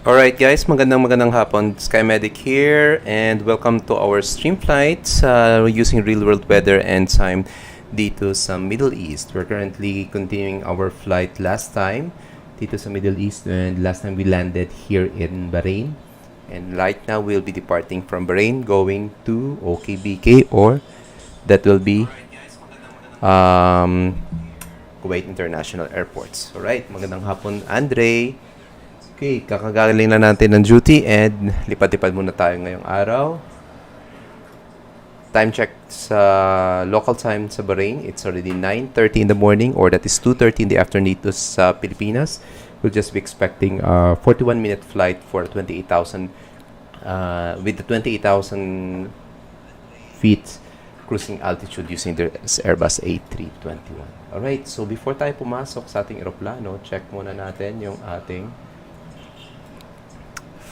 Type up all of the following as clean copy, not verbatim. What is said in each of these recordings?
Alright guys, magandang hapon. SkyMedic here and welcome to our stream flights using real-world weather and time dito sa Middle East. We're currently continuing our flight last time dito sa Middle East, and last time we landed here in Bahrain. And right now we'll be departing from Bahrain going to OKBK, or that will be Kuwait International Airports. Alright, magandang hapon Andre. Okay, kakagaling na natin ng duty and lipad-lipad muna tayo ngayong araw. Time check sa local time sa Bahrain, it's already 9:30 in the morning, or that is 2:30 in the afternoon dito sa Pilipinas. We'll just be expecting a 41-minute flight for 28,000 with the 28,000 feet cruising altitude using the Airbus A321. Alright, so before tayo pumasok sa ating eroplano, check muna natin yung ating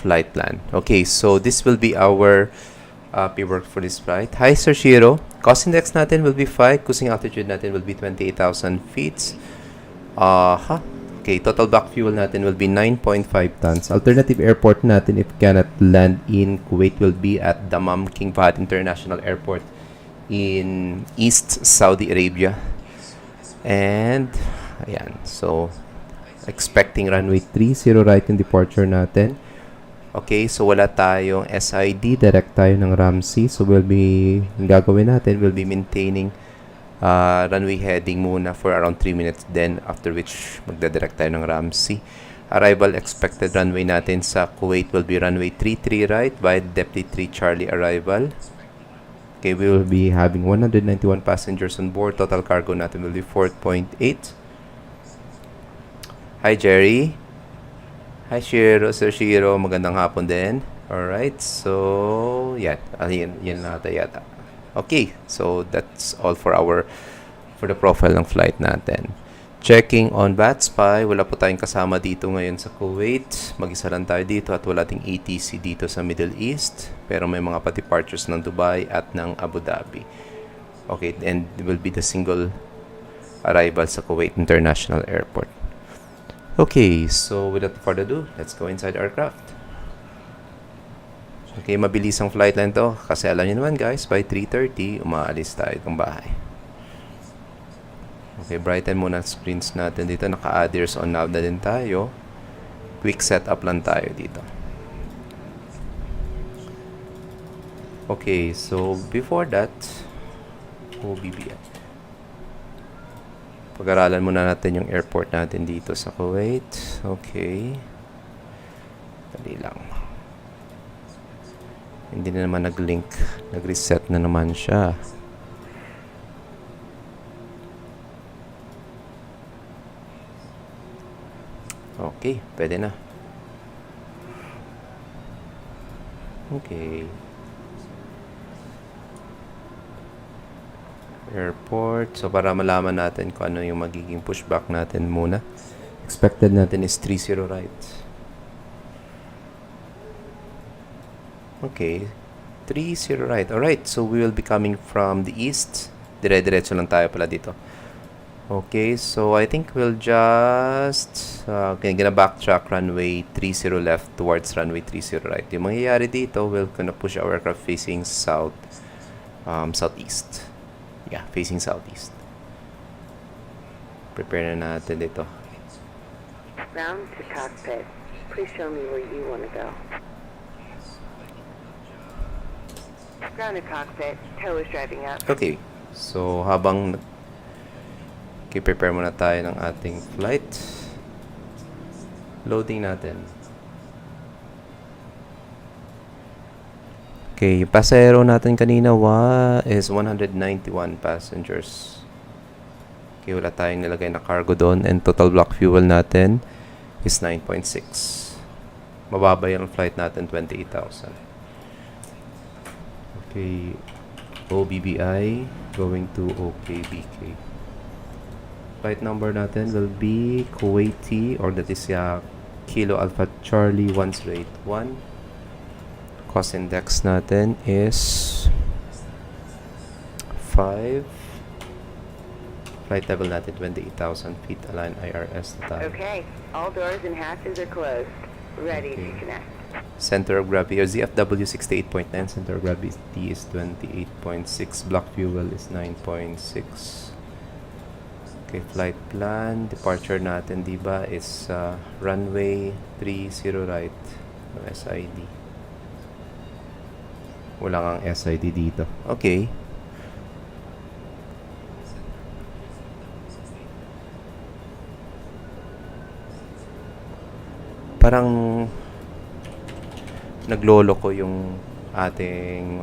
flight plan. Okay, so this will be our paperwork for this flight. Hi, Sir Shiro. Cost index natin will be 5. Cruising altitude natin will be 28,000 feet. Okay, total back fuel natin will be 9.5 tons. Alternative airport natin if cannot land in Kuwait will be at Dammam King Fahd International Airport in East Saudi Arabia. And, ayan. So, expecting runway 30 right in departure natin. Okay, so wala tayong SID, direct tayo ng Ramsey. So ang gagawin natin, we'll be maintaining runway heading muna for around 3 minutes. Then, after which, magdadirect tayo ng Ramsey. Arrival expected runway natin sa Kuwait will be runway 33 right by Deputy 3 Charlie arrival. Okay, we will be having 191 passengers on board. Total cargo natin will be 4.8. Hi, Jerry. Hi, Shiro. Sir Shiro, magandang hapon din. Alright, so, yan natin yata. Okay, so that's all for the profile ng flight natin. Checking on VATSIM, wala po tayong kasama dito ngayon sa Kuwait. Mag-isa lang tayo dito at wala ting ATC dito sa Middle East. Pero may mga pa-departures ng Dubai at ng Abu Dhabi. Okay, and it will be the single arrival sa Kuwait International Airport. Okay, so without further ado, let's go inside our aircraft. Okay, mabilis ang flight line to kasi alam niyo naman guys, by 3:30 umaalis tayo ng bahay. Okay, brighten muna screens natin dito. Naka-adders on now na din tayo. Quick setup lang tayo dito. Okay, so before that, OBBI. Pag-aralan muna natin yung airport natin dito sa Kuwait. Okay. Dali lang. Hindi na naman nag-link. Nag-reset na naman siya. Okay, pwede na. Okay. Airport. So, para malaman natin kung ano yung magiging pushback natin muna. Expected natin is 30 right. Okay. 30 right. Alright. So, we will be coming from the east. Dire-diretso lang tayo pala dito. Okay. So, I think we'll just gonna backtrack runway 30 left towards runway 30 right. Yung mangyayari dito, we're gonna push our aircraft facing southeast. Yeah, facing southeast. Prepare na natin dito. Round to cockpit. Please show me where you want to go. Ground to cockpit. Tow is driving up. Okay. So, habang prepare muna tayo ng ating flight. Loading natin. Okay, yung pasahero natin kanina is 191 passengers. Okay, wala tayong nilagay na cargo doon, and total block fuel natin is 9.6. Mababa yung flight natin, 28,000. Okay, OBBI going to OKBK. Flight number natin will be Kuwaiti, or that is Kilo Alpha Charlie 108-1. Cost index natin is 5. Flight level natin 28,000 feet. Align IRS na tayo. Okay, all doors and hatches are closed. Ready Okay. to connect. Center of gravity or ZFW 68.9. Center of gravity is 28.6. Block fuel is 9.6. Okay, flight plan. Departure natin, diba, is runway 30 right. No SID. Wala kang SID dito. Okay. Parang naglolo ko yung ating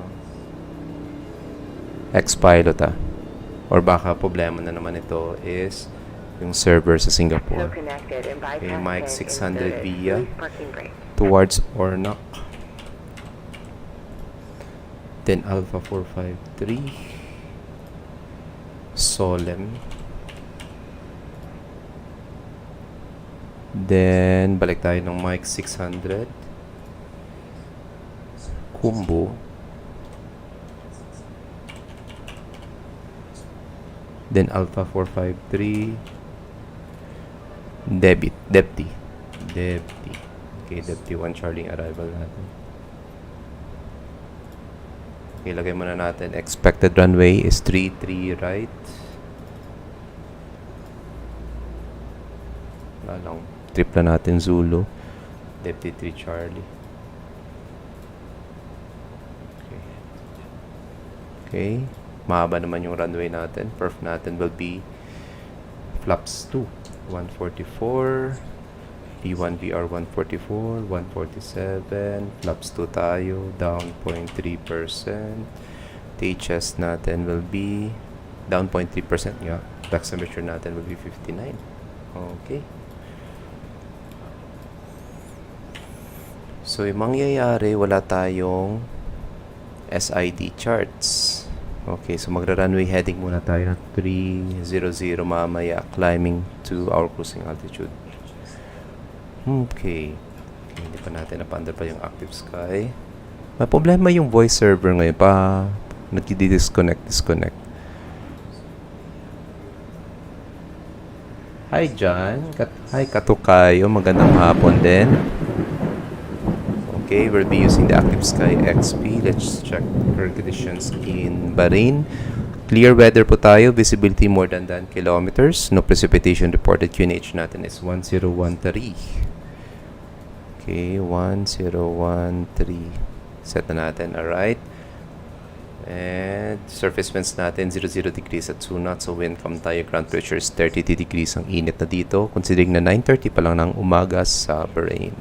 ex-pilot or baka problema na naman ito is yung server sa So Singapore. connected and Okay, bypass Mike pin 600 inserted. via Release parking brake. towards Ornoc. Then Alpha 453 Solemn. Then balik tayo ng Mike 600 Kumbo. Then Alpha 453 Depty. Okay, Depty 1 Charlie arrival natin. Okay, lagay muna natin. Expected runway is 33 right. Wala lang. Trip na natin Zulu. Depty 3 Charlie. Okay. Mahaba naman yung runway natin. Perf natin will be flaps 2. 144. P1 VR 144. 147. Flaps 2 tayo. Down 0.3%. THS natin will be down 0.3% nga. Taximeter natin will be 59. Okay. So, yung mangyayari, wala tayong SID charts. Okay, so magra-runway heading muna tayo ng 300 mamaya, climbing to our cruising altitude. Okay. Hindi pa natin napandar pa yung active sky. May problema yung voice server ngayon pa. Nagdi-disconnect. Hi, John. Hi, Katukayo. Magandang hapon din. Okay, we'll be using the Active Sky XP. Let's check current conditions in Bahrain. Clear weather po tayo. Visibility more than 10 kilometers. No precipitation reported. QNH natin is 1013. Okay, 1013. Set na natin. Alright. And surface winds natin 00 degrees at 2 knots. So wind calm tayo. Ground pressure is 32 degrees. Ang init na dito. Considering na 9:30 pa lang ng umaga sa Bahrain.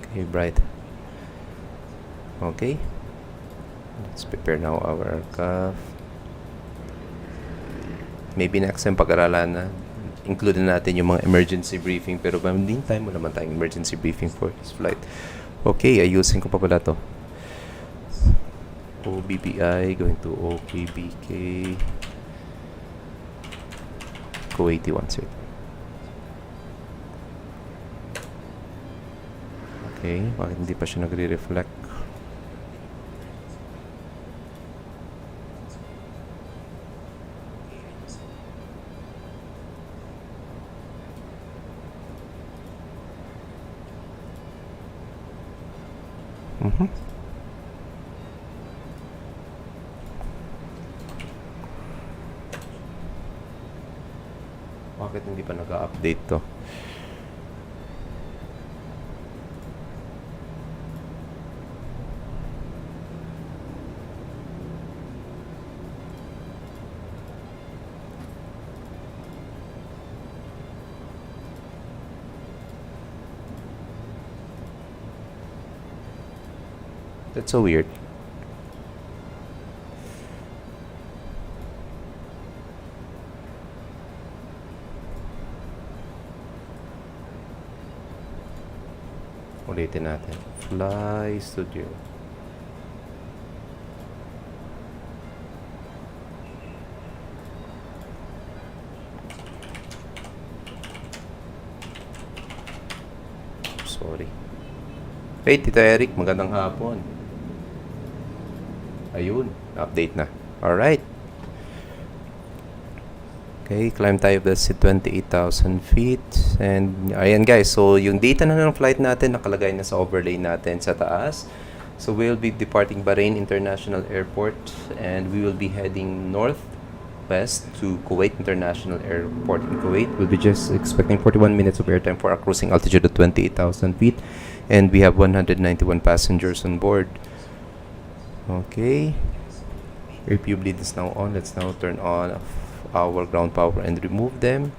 Okay, bright. Okay. Let's prepare now our aircraft. Maybe next time pag-aralan na. Include na natin yung mga emergency briefing. Pero hindi time mo naman tayong emergency briefing for this flight. Okay, ayusin ko pa pala to. OBBI going to OKBK. KAC1081 sir. Okay, bakit hindi pa siya nagre-reflect? Bakit hindi pa nag-update to? That's so weird. Ulitin natin. Fly Studio. Sorry. Hey, Tito Eric, magandang hapon. Ayun, update na. Alright. Okay, climb tayo sa 28,000 feet. And ayan guys, so yung data na ng flight natin nakalagay na sa overlay natin sa taas. So we'll be departing Bahrain International Airport and we will be heading northwest to Kuwait International Airport in Kuwait. We'll be just expecting 41 minutes of airtime for a cruising altitude of 28,000 feet. And we have 191 passengers on board. Okay. Air fuel bleed is now on. Let's now turn on our ground power and remove them.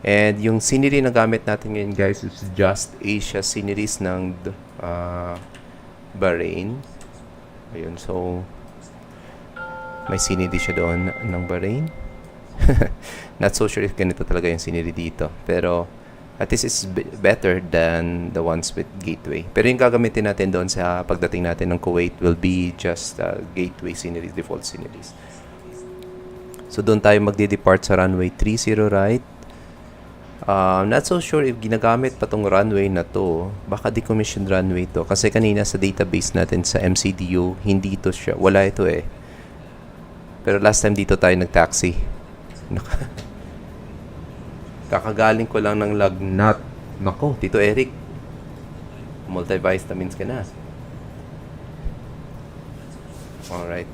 And yung scenery na gamit natin ngayon guys is Just Asia sceneries ng Bahrain. Ayun, so may scenery siya doon ng Bahrain. Not so sure if ganito talaga yung scenery dito, pero at least it's better than the ones with gateway. Pero yung gagamitin natin doon sa pagdating natin ng Kuwait will be just gateway sceneries, default sceneries. So doon tayo magde-depart sa runway 30 right. Not so sure if ginagamit pa tong runway na to. Baka decommissioned runway to. Kasi kanina sa database natin sa MCDU, hindi to siya. Wala ito eh. Pero last time dito tayo nag-taxi. Kakagaling ko lang ng lagnat. Nako, Tito Eric. Multivitamins ka na. Alright.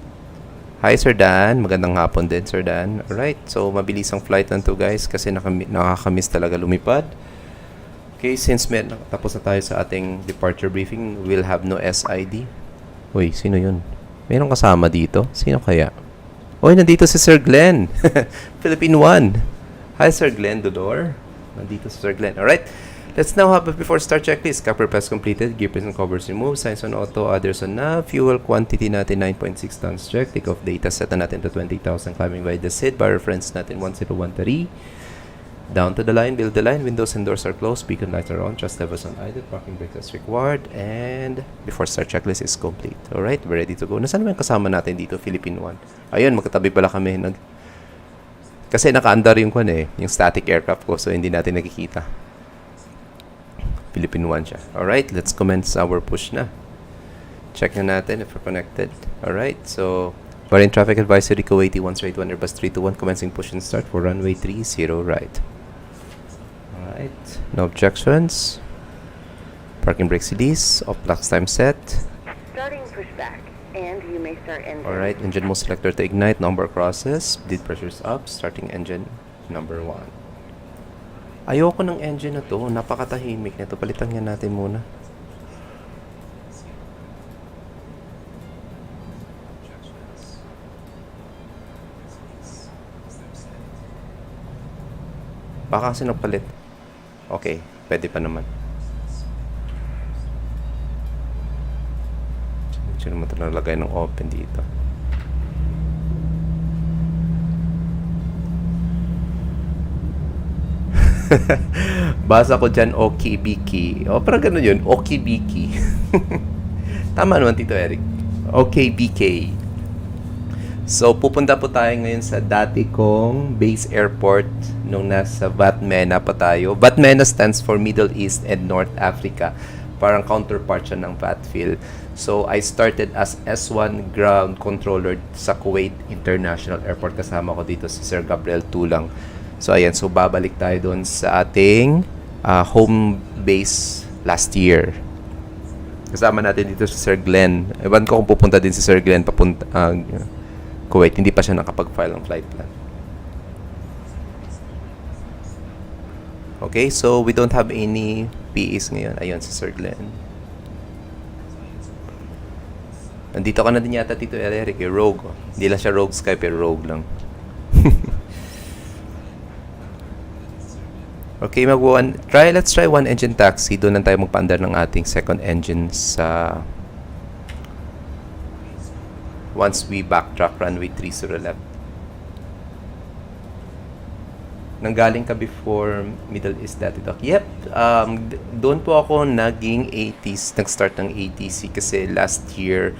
Hi Sir Dan, magandang hapon din Sir Dan. Alright, so mabilis ang flight na to guys kasi nakakamiss talaga lumipad. Okay, since tapos na tayo sa ating departure briefing, we'll have no SID. Uy, sino yun? Mayroong kasama dito? Sino kaya? Uy, nandito si Sir Glenn. Philippine 1. Hi Sir Glenn Dodor. Nandito si Sir Glenn. Alright, let's now have a before start checklist. Capper press completed, gear press and covers removed, signs on auto, others on na. Fuel quantity natin 9.6 tons check. Take off data set na natin to 20,000 climbing by the SID. By reference natin 1013. Down to the line, build the line. Windows and doors are closed. Beacon lights are on. Trust levels on idle. Parking brakes as required. And before start checklist is complete. Alright, we're ready to go. Nasaan naman kasama natin dito? Philippine 1. Ayun, magkatabi pala kami. Kasi naka-under yung yung static aircraft ko. So hindi natin nakikita. Philippine 1 siya. Alright, let's commence our push na. Check na natin if we're connected. Alright, so Bahrain Traffic Advisory Kuwait 181 Airbus 321 commencing push and start for runway 30 right. Alright, no objections. Parking brakes release. Off blocks time set. Starting pushback, and you may start engine. Alright, engine mode selector to ignite. Number crosses. Bleed pressure is up. Starting engine number 1. Ayoko ng engine na to. Napakatahimik na to. Palitan nga natin muna. Baka kasi nagpalit. Okay, pwede pa naman. Sino naman ito nalagay ng open dito? Basa ko dyan, OKBK. O, parang gano'n yun, OKBK. Tama naman, Tito Eric. OKBK. So, pupunta po tayo ngayon sa dati kong base airport nung nasa VATMENA pa tayo. VATMENA stands for Middle East and North Africa. Parang counterpart siya ng VATFIL. So, I started as S1 ground controller sa Kuwait International Airport. Kasama ko dito si Sir Gabriel Tulang. So, ayan. So, babalik tayo doon sa ating home base last year. Kasama natin dito si Sir Glenn. Ewan ko kung pupunta din si Sir Glenn papunta Kuwait. Hindi pa siya nakapag-file ng flight plan. Okay, so we don't have any PEs ngayon. Ayun si Sir Glenn. Nandito ka na din yata, Tito Eric, Rogue. Hindi lang siya Rogue Sky, pero Rogue lang. Okay, let's try one engine taxi. Doon lang tayo magpaandar ng ating second engine sa once we backtrack runway 30 left. Nanggaling ka before Middle East dati, Doc? Yep. Doon po ako naging nag-start ng ATC kasi last year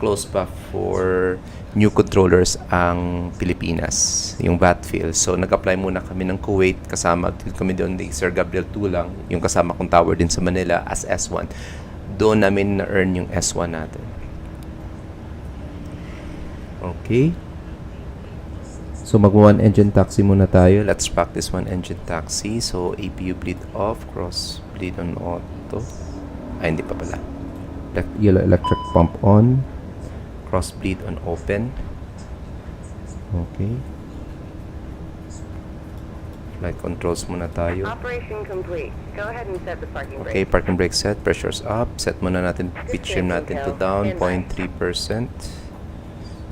close pa for new controllers ang Pilipinas, yung VATFIL. So, nag-apply muna kami ng Kuwait, kasama kami doon ni Sir Gabriel Tulang, yung kasama kong tower din sa Manila as S1. Doon namin na-earn yung S1 natin. Okay. So mag one engine taxi muna tayo. Let's practice one engine taxi. So APU bleed off, cross bleed on auto. Ay, hindi pa pala. Yellow electric pump on, cross bleed on open. Okay. Flight controls muna tayo. Operation complete. Go ahead and set the parking brake. Okay, parking brake set, pressure's up. Set muna natin, pitch trim natin to down, 0.3%.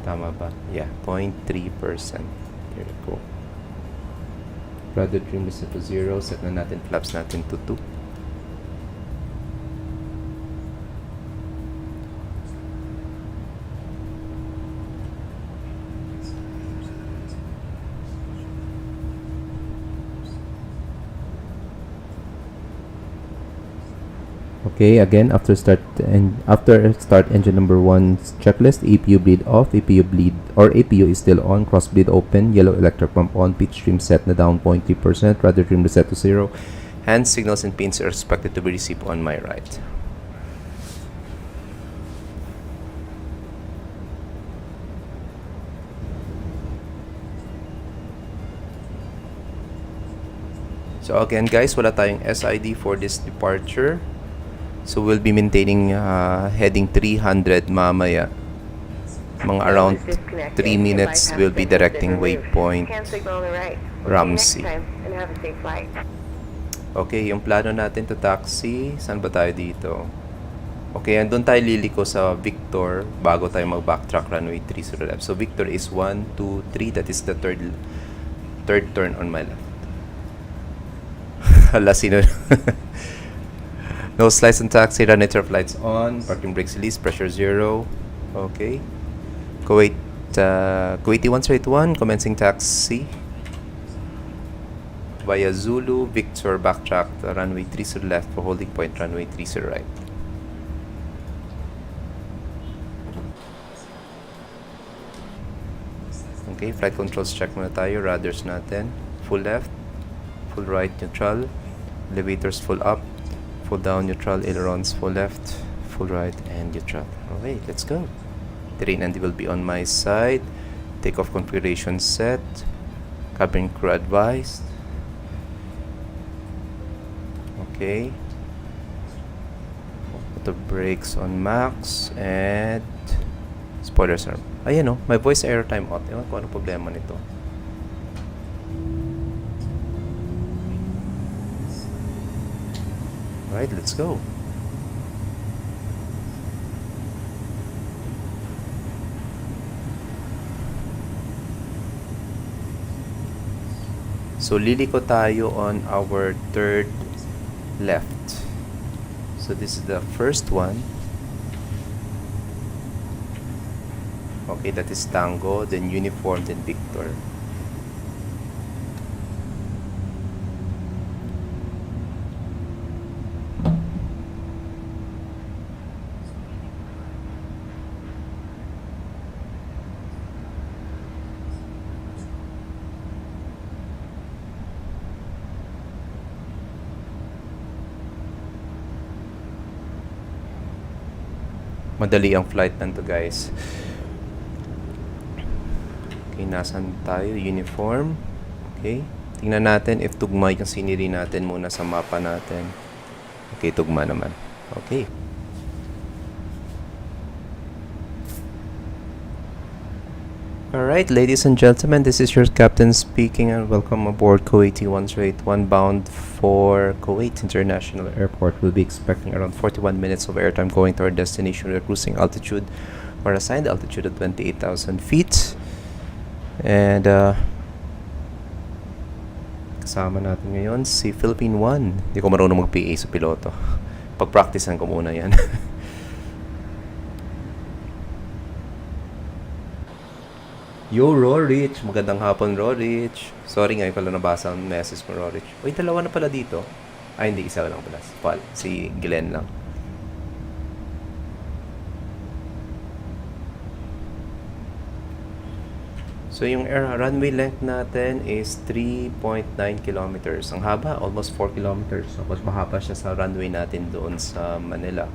Tama ba? Yeah, 0.3%. Here we go. Rudder trim is set to 0. Set na natin flaps natin to 2. Okay, again, after start engine number 1's checklist, APU bleed off, APU is still on, cross bleed open, yellow electric pump on, pitch trim set na down 0.3%, rudder trim reset to 0. Hand signals and pins are expected to be received on my right. So again guys, wala tayong SID for this departure. So we'll be maintaining heading 300 mamaya. Mga around 3 minutes we'll be directing waypoint Ramsey. Okay, yung plano natin to taxi, saan ba tayo dito? Okay, andun tayo liliko sa Victor bago tayo mag-backtrack runway 3 to the left. So Victor is 1, 2, 3, that is the third turn on my left. Hala, sino? No slides on taxi, run turf lights on, parking brakes release, pressure 0. Okay. Kuwaiti 131, commencing taxi. Via Zulu, Victor, backtrack to runway 3 to the left for holding point, runway 3 to the right. Okay, flight controls check muna tayo, rudders natin. Full left, full right, neutral. Elevators full up. Full down, neutral, ailerons, full left, full right, and neutral. Okay, let's go. Terrain and will be on my side. Takeoff configuration set. Cabin crew advised. Okay. Auto brakes on max. And spoilers are. Ayan o, my voice airtime out. Ewan ko anong problema nito. Alright, let's go. So liliko tayo on our third left. So this is the first one. Okay, that is Tango, then Uniform, then Victor. Madali ang flight nanto guys. Okay, nasan tayo? Uniform. Okay. Tingnan natin if tugma yung scenery natin muna sa mapa natin. Okay, tugma naman. Okay. Alright, ladies and gentlemen, this is your captain speaking and welcome aboard Kuwaiti 181 bound for Kuwait International Airport. We'll be expecting around 41 minutes of airtime going to our destination with a cruising altitude or assigned altitude of 28,000 feet. And kasama natin ngayon si Philippine 1. Hindi ko marunong mag-PA sa piloto. Pag-practicean ko muna yan. Yo, Rorich! Magandang hapon, Rorich. Sorry nga, pala nabasa ang message mo, Rorich. Uy, dalawa na pala dito. Ay, hindi, isa lang pala. Si Glenn lang. So, yung runway length natin is 3.9 kilometers. Ang haba, almost 4 kilometers. So, mas mahaba siya sa runway natin doon sa Manila.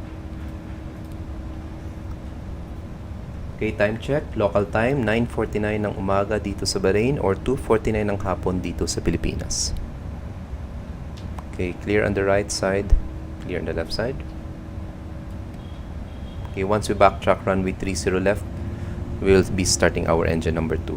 Okay, time check. Local time, 9:49 ng umaga dito sa Bahrain or 2:49 ng hapon dito sa Pilipinas. Okay, clear on the right side, clear on the left side. Okay, once we backtrack runway 30 left, we'll be starting our engine number 2.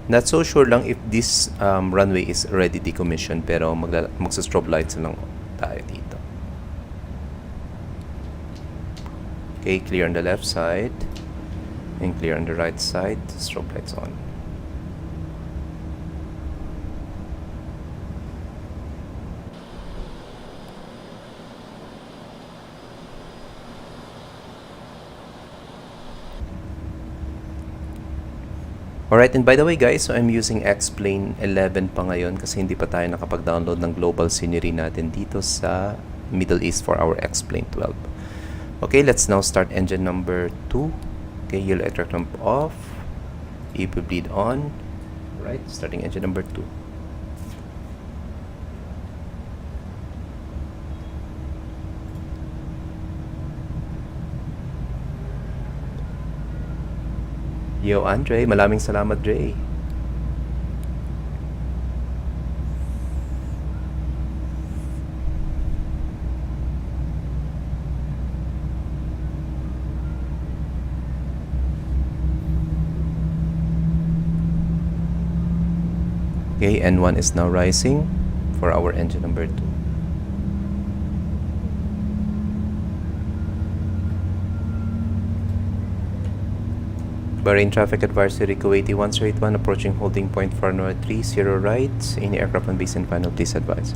Not so sure lang if this runway is already decommissioned, pero magsa-strobe lights na lang tayo dito. Okay, clear on the left side and clear on the right side. Strobe lights on. Alright, and by the way guys, so I'm using X-Plane 11 pa ngayon kasi hindi pa tayo nakapag-download ng global scenery natin dito sa Middle East for our X-Plane 12. Okay, let's now start engine number 2. Okay, yellow electric lamp off, EP bleed on. Alright, starting engine number 2. Yo, Andre, maraming salamat, Dre. Okay, N1 is now rising for our engine number 2. Bahrain traffic advisory Kuwaiti 181 approaching holding point for runway 30 right. Any aircraft on base and final, please advise.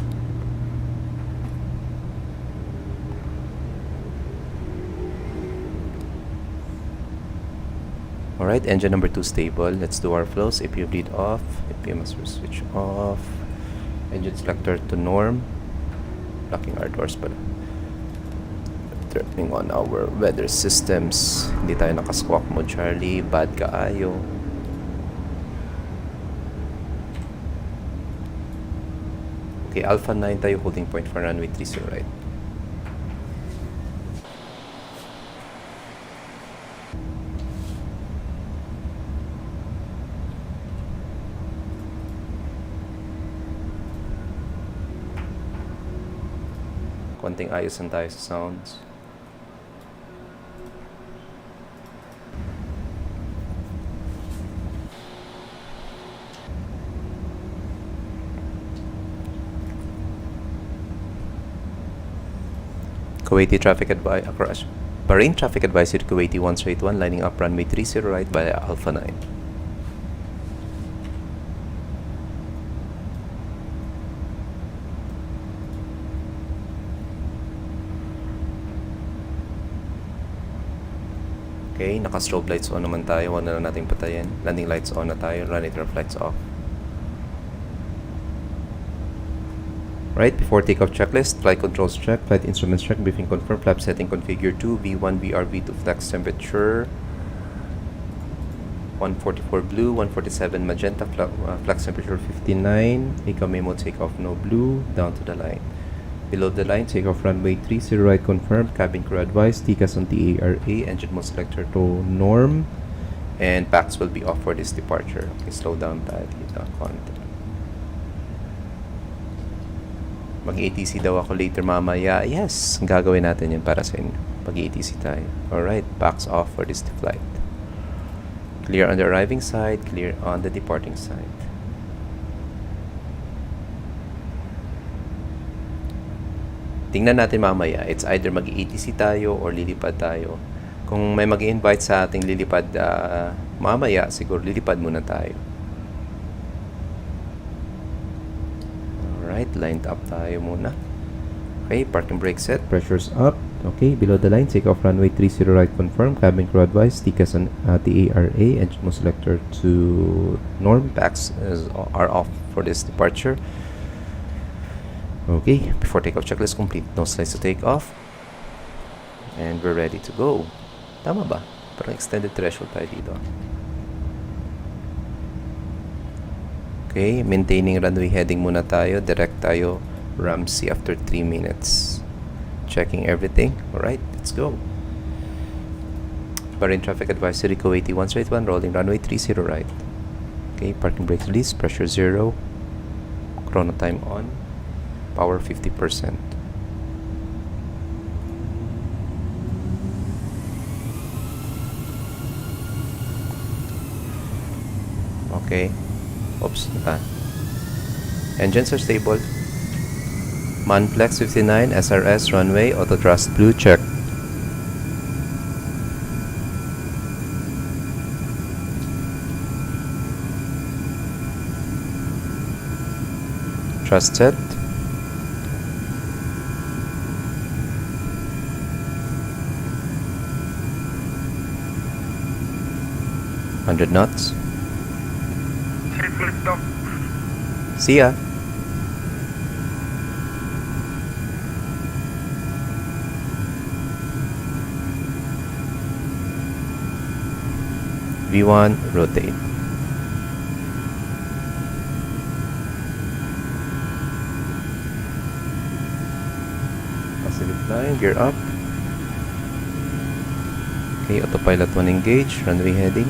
Alright, engine number 2 stable. Let's do our flows. APU bleed off. APU must switch off. Engine selector to norm. Locking our doors pala. Turning on our weather systems. Hindi tayo naka-squawk mode, Charlie. Bad kaayo. Okay, Alpha 9 tayo holding point for runway 30 right. Konting ayos lang tayo sa sounds. Kuwaiti traffic advice across Bahrain traffic advisory Kuwaiti 181 lining up runway 30 right via Alpha 9. Okay, naka-strobe lights on naman tayo. Huwag na lang natin patayin. Landing lights on na tayo. Runway turn lights off. Right, before takeoff checklist, flight controls check, flight instruments check, briefing confirm, flap setting configure 2, V1, VR, V2 flex temperature, 144 blue, 147 magenta, flex temperature 59, eco memo takeoff no blue, down to the line. Below the line, takeoff runway 30 right confirmed, cabin crew advised, TCAS on TARA, engine mode selector to norm, and packs will be off for this departure. Okay, slow down tayo dito, konti. Mag-ATC daw ako later mamaya. Yes, gagawin natin yun para sa inyo. Mag-ATC tayo. Alright, packs off for this flight. Clear on the arriving side, clear on the departing side. Tingnan natin mamaya. It's either mag-ATC tayo or lilipad tayo. Kung may mag-invite sa ating lilipad mamaya, siguro lilipad muna tayo. Alright, lined up tayo muna. Okay, parking brake set, pressure's up. Okay, below the line, take off runway 30 right confirm, cabin crew advised, TCAS on TARA, engine mode selector to norm, packs are off for this departure. Okay, before takeoff checklist complete, no slides to take off. And we're ready to go. Tama ba? Parang extended threshold tayo dito. Okay, maintaining runway heading muna tayo. Direct tayo Ramsey after 3 minutes. Checking everything. Alright, let's go. Marine traffic advisory, Kuwaiti 1 rolling runway 30 right. Okay, parking brakes release, pressure 0. Chrono time on. Power 50%. Okay. Oops. Engines are stable. Manflex 59, SRS, runway, auto thrust blue, check. Thrust set. Hundred knots. See ya. V1, rotate. Positive line, gear up. Okay, autopilot 1 engage, runway heading.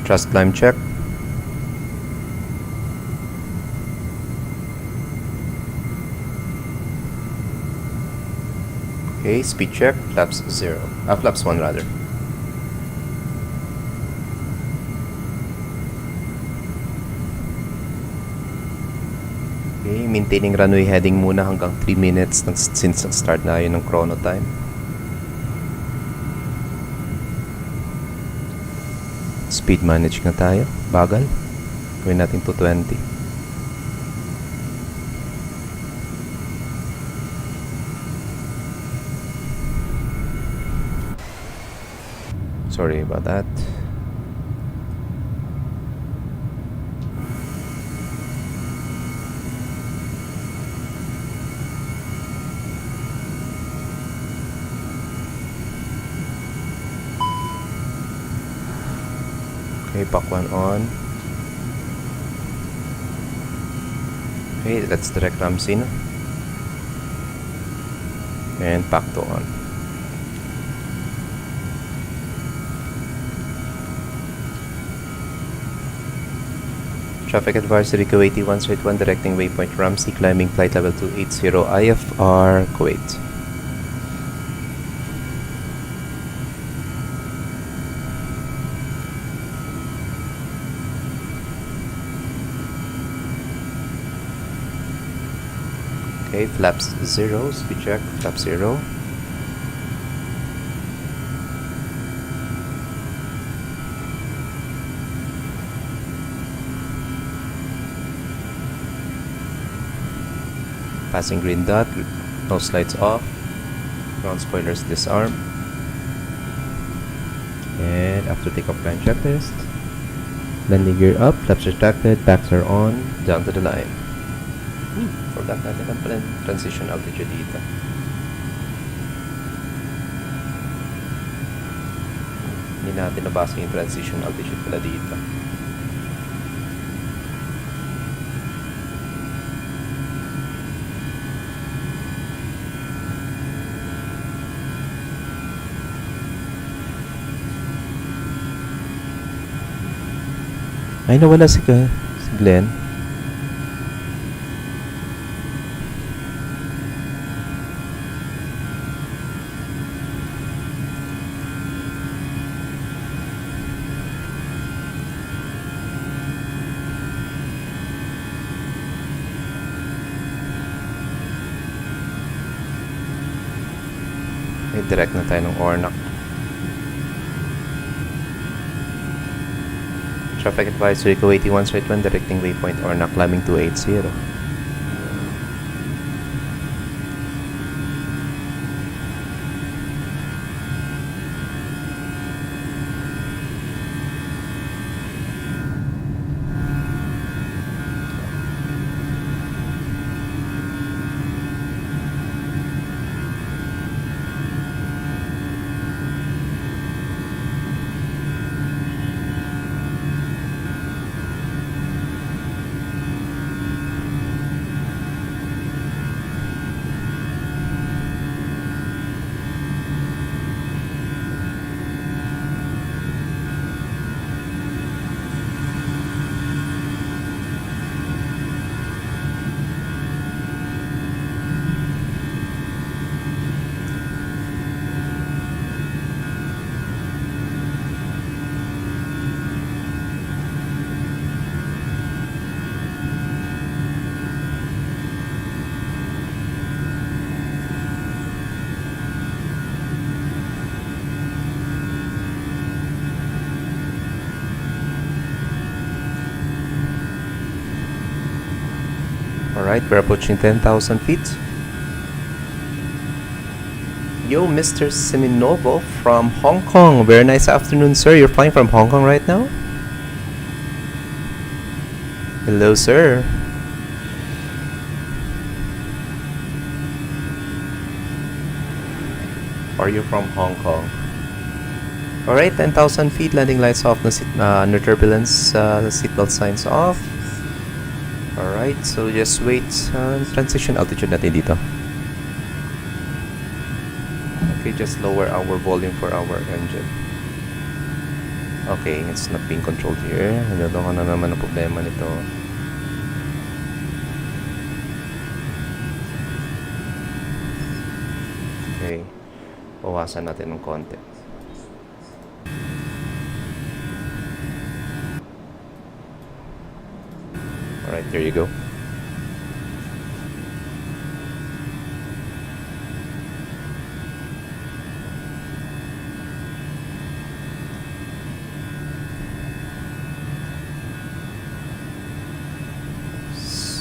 Thrust climb check. Okay, speed check, flaps 0. Flaps 1 rather. Okay, maintaining runway heading muna hanggang 3 minutes since start na yun ng chrono time. Speed manage nga tayo. Bagal. Gawin natin 220. Sorry about that. Okay, pack 1 on. Okay, let's direct Ramsey na. And pack 2 on. Traffic advisory, Kuwaiti 1 directing waypoint Ramsey, climbing flight level 280 IFR, Kuwait. Okay, flaps 0, speed check, flap 0. Passing green dot, nose lights off, ground spoilers disarm. And after takeoff climb checklist, landing gear up, flaps retracted, backs are on, down to the line. Forgot natin ang transition altitude dito. Hindi natin nabasa yung transition altitude pala dito. Ay, nawala si Glenn. direct na tayo ng Ornac. Traffic advisory Kuwait A321 directing waypoint Ornac climbing 280. Alright, we're approaching 10,000 feet. Yo, Mr. Seminovo from Hong Kong. Very nice afternoon, sir. You're flying from Hong Kong right now? Hello, sir. Are you from Hong Kong? Alright, 10,000 feet. Landing lights off. No turbulence. Seatbelt signs off. Alright, so just wait. Transition altitude natin dito. Okay, just lower our volume for our engine. Okay, it's not being controlled here. Ano na naman ang problema nito. Okay, bawasan natin ng konti. Alright, there you go.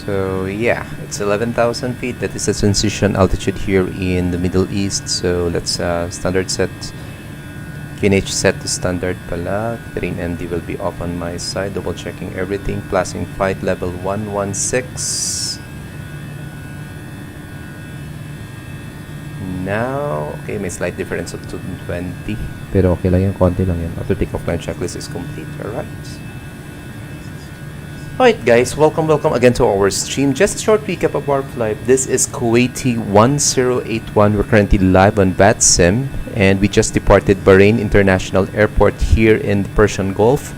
So yeah, it's 11,000 feet. That is the transition altitude here in the Middle East. So let's standard set. QNH set to standard pala. Terrain MD will be off on my side. Double checking everything. Passing flight level 116. Now, okay, may slight difference of 220. Pero okay lang yan, konti lang yan. After takeoff line checklist is complete. Alright. Alright guys, welcome again to our stream. Just a short recap of our flight. This is Kuwaiti 1081. We're currently live on VATSIM and we just departed Bahrain International Airport here in the Persian Gulf.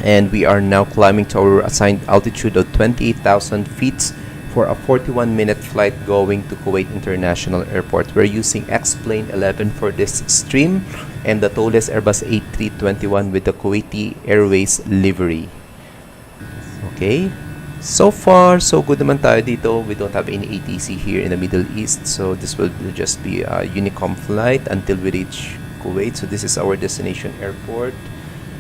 And we are now climbing to our assigned altitude of 28,000 feet for a 41-minute flight going to Kuwait International Airport. We're using X-Plane 11 for this stream and the Toliss A321 with the Kuwaiti Airways livery. Okay, so far so good naman tayo dito. We don't have any ATC here in the Middle East, so this will just be a Unicom flight until we reach Kuwait. So this is our destination airport.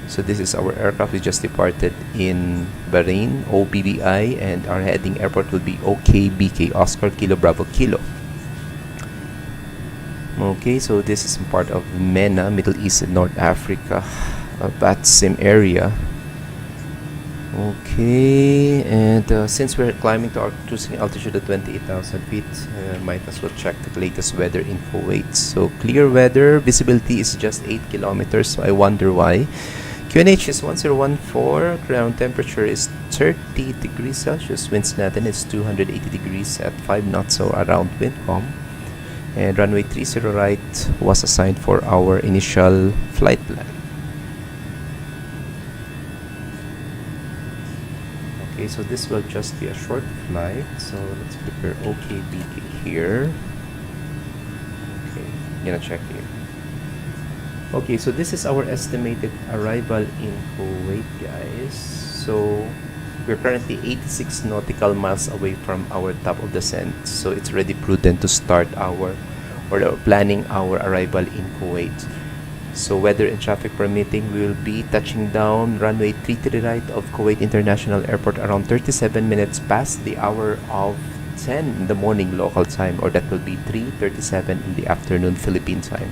So this is our aircraft. We just departed in Bahrain, OBBI, and our heading airport will be OKBK, Oscar Kilo Bravo Kilo. Okay, so this is part of MENA, Middle East and North Africa, VATSIM area. Okay, and since we're climbing to our cruising altitude of 28,000 feet, might as well check the latest weather in Kuwait. So clear weather, visibility is just 8 kilometers, so I wonder why. QNH is 1014, ground temperature is 30 degrees Celsius, winds natin is 280 degrees at 5 knots, so around windcom. And runway 30 right was assigned for our initial flight plan. Okay, so this will just be a short flight, so let's prepare OKBK here. Okay, gonna check here. Okay, so this is our estimated arrival in Kuwait, guys. So we're currently 86 nautical miles away from our top of descent, so it's already prudent to start our or planning our arrival in Kuwait. So weather and traffic permitting, we will be touching down runway 33 right of Kuwait International Airport around 37 minutes past the hour of 10 in the morning local time, or that will be 3:37 in the afternoon Philippine time.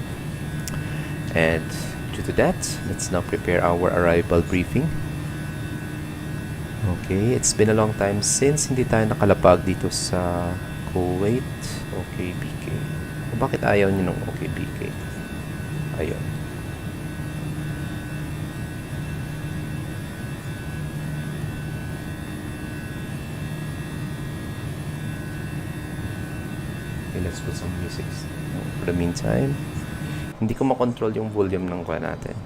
And due to that, let's now prepare our arrival briefing. Okay, it's been a long time since hindi tayo nakalapag dito sa Kuwait OKBK. Bakit ayaw niyo ng OKBK? Ayun. Okay, let's put some music for the meantime. Hindi ko makontrol yung volume ng kuha natin.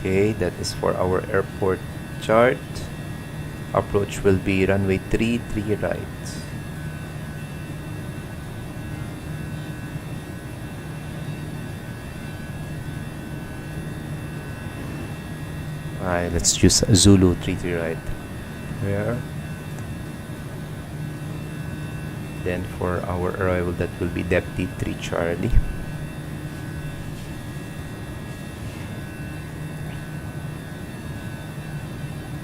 Okay, that is for our airport chart. Approach will be runway 33 right. Alright, let's use Zulu 33 right. Where? Then for our arrival, that will be Deputy 3 Charlie.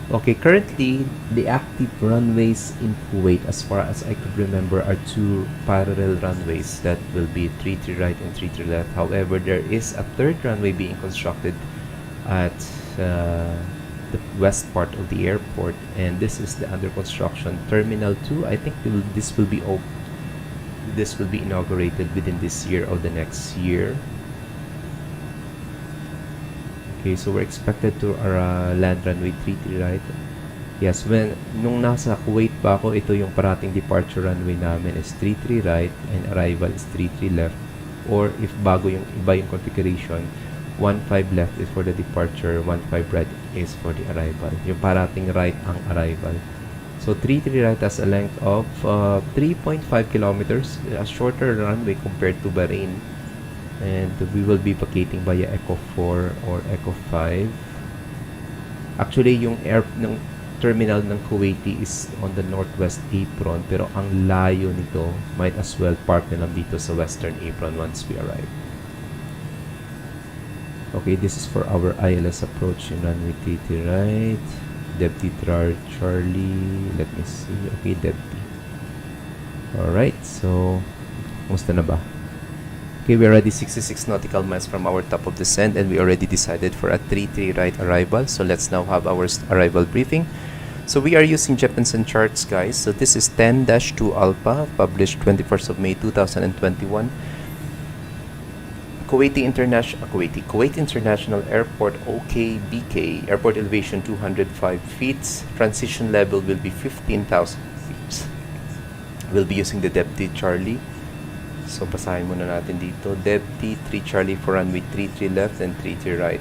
Okay, currently the active runways in Kuwait, as far as I could remember, are 2 parallel runways that will be 33 right and 33 left. However, there is a 3rd runway being constructed at the west part of the airport, and this is the under construction Terminal 2. I think this will be inaugurated within this year or the next year. Okay, so we're expected to land runway 33 right. Yes, nung nasa Kuwait pa ako, ito yung parating departure runway namin is 33 right and arrival is 33 left. Or if bago yung iba yung configuration, 15 left is for the departure, 15 right is for the arrival. Yung parating right ang arrival. So 33 right has a length of 3.5 kilometers, a shorter runway compared to Bahrain. And we will be vacating via Echo 4 or Echo 5. Actually, yung terminal ng Kuwaiti is on the northwest apron, pero ang layo nito, might as well park na lang dito sa western apron once we arrive. Okay, this is for our ILS approach in runway 30 right. Deputy Charlie, let me see. Okay, Deputy. Alright, so kumusta na ba? Okay, we're already 66 nautical miles from our top of descent, and we already decided for a 33 right arrival. So let's now have our arrival briefing. So we are using Jeppesen charts, guys. So this is 10-2 Alpha, published 21st of May 2021. Kuwait International Airport OKBK, airport elevation 205 feet. Transition level will be 15,000 feet. We'll be using the Deputy Charlie. So, basahin muna natin dito. Deputy 3 Charlie for runway 33 left and 33 right.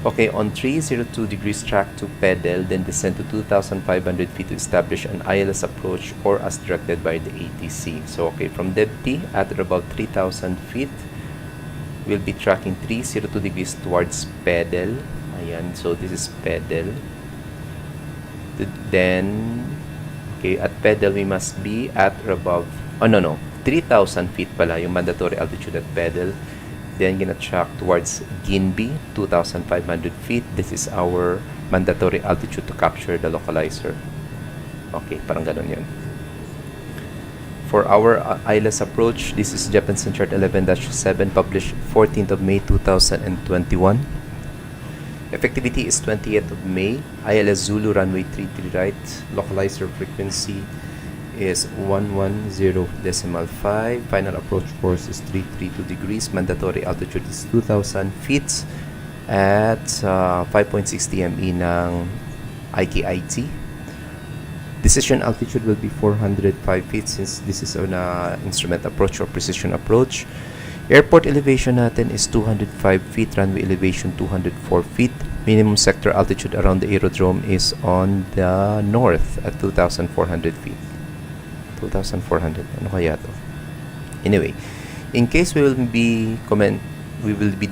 Okay, on 302 degrees track to pedal, then descend to 2,500 feet to establish an ILS approach or as directed by the ATC. So, okay, from Deputy at about 3,000 feet, we'll be tracking 302 degrees towards pedal. Ayan, so this is pedal. Then, okay, at pedal, we must be at or above, 3,000 feet pala yung mandatory altitude at pedal. Then gonna track towards Ginby, 2,500 feet. This is our mandatory altitude to capture the localizer. Okay, parang ganun yun. For our ILS approach, this is Jeppesen chart 11-7, published 14th of May 2021. Effectivity is 28th of May. ILS Zulu runway 33 right. Localizer frequency is 110.5. Final approach course is 332 degrees. Mandatory altitude is 2,000 feet at 5.6 TME ng IKIT. Decision altitude will be 405 feet since this is an instrument approach or precision approach. Airport elevation natin is 205 feet. Runway elevation 204 feet. Minimum sector altitude around the aerodrome is on the north at 2,400 feet. 2,400. Ano kaya to? Anyway, In case we will be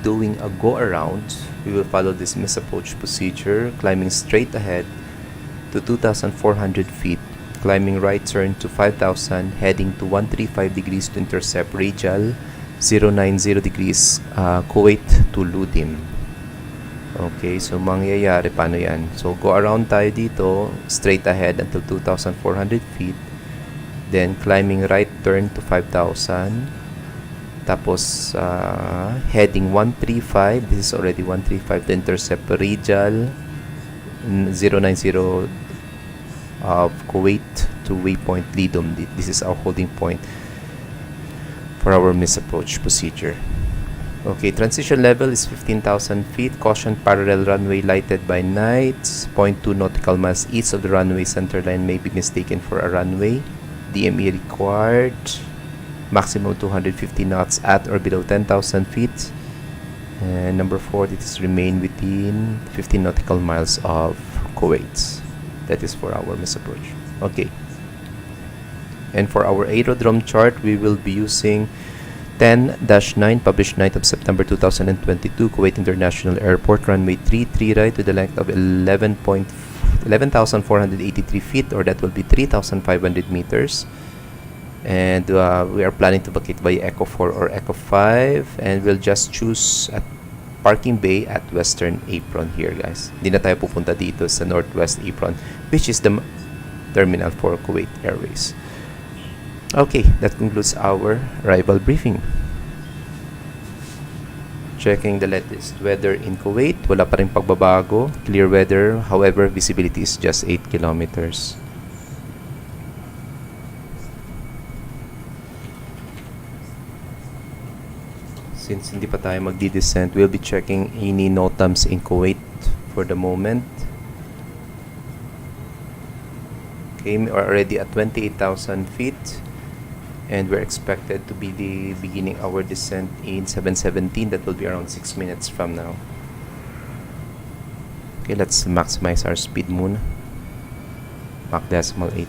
doing a go around, we will follow this misapproach procedure, climbing straight ahead to 2,400 feet, climbing right turn to 5,000, heading to 135 degrees to intercept radial 090 degrees Kuwait to Ludim. Okay, so mangyayari paano yan? So go around tayo dito, straight ahead until 2,400 feet, then climbing right turn to 5,000, tapos heading 135, this is already 135 to intercept radial 090 of Kuwait to waypoint Lidom. This is our holding point for our misapproach procedure. Okay, transition level is 15,000 feet. Caution, parallel runway lighted by night. 0.2 nautical miles east of the runway center line may be mistaken for a runway. DME required. Maximum 250 knots at or below 10,000 feet. And number 4, it is remain within 15 nautical miles of Kuwait. That is for our misapproach. Okay. And for our aerodrome chart, we will be using 10-9, published 9th of September 2022, Kuwait International Airport, runway 33 right to the length of 11,483 feet, or that will be 3,500 meters. And we are planning to vacate by Echo 4 or Echo 5, and we'll just choose a parking bay at Western Apron here, guys. Hindi na tayo pupunta dito sa Northwest Apron, which is the terminal for Kuwait Airways. Okay, that concludes our arrival briefing. Checking the latest weather in Kuwait. Wala pa rin pagbabago. Clear weather. However, visibility is just 8 kilometers. Since hindi pa tayo magdi-descent, we'll be checking any NOTAMs in Kuwait for the moment. Okay, we are already at 28,000 feet. And we're expected to be beginning our descent in 717. That will be around 6 minutes from now. Okay, let's maximize our speed muna. Mach decimal 8.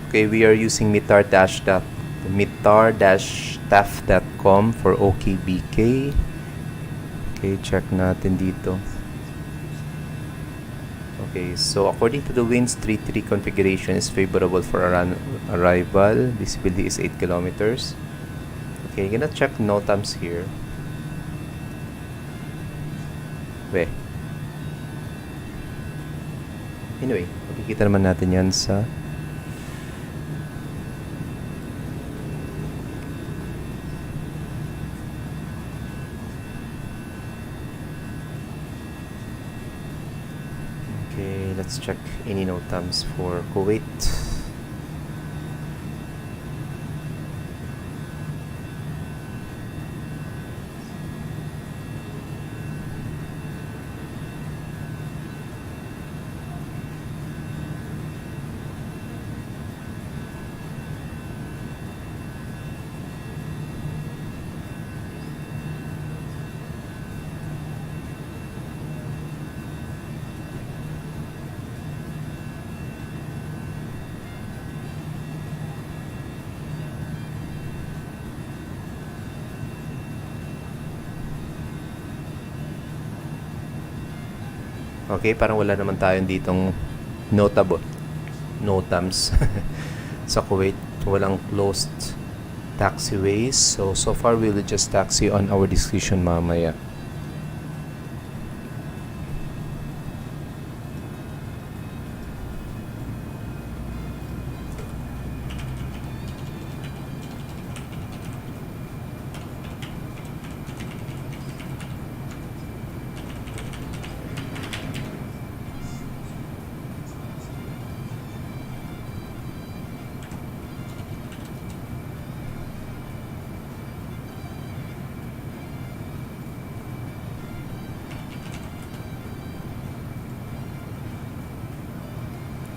Okay, we are using mitar-taf.com for OKBK. Okay, check natin dito. Okay, so according to the winds, 3-3 configuration is favorable for arrival. Visibility is 8 kilometers. Okay, gonna check NOTAMs here. Weh. Anyway, makikita naman natin yan sa let's check any NOTAMs for Kuwait. Okay, parang wala naman tayong ditong NOTAMs sa Kuwait. Walang closed taxiways. So far we will just taxi on our discretion mamaya.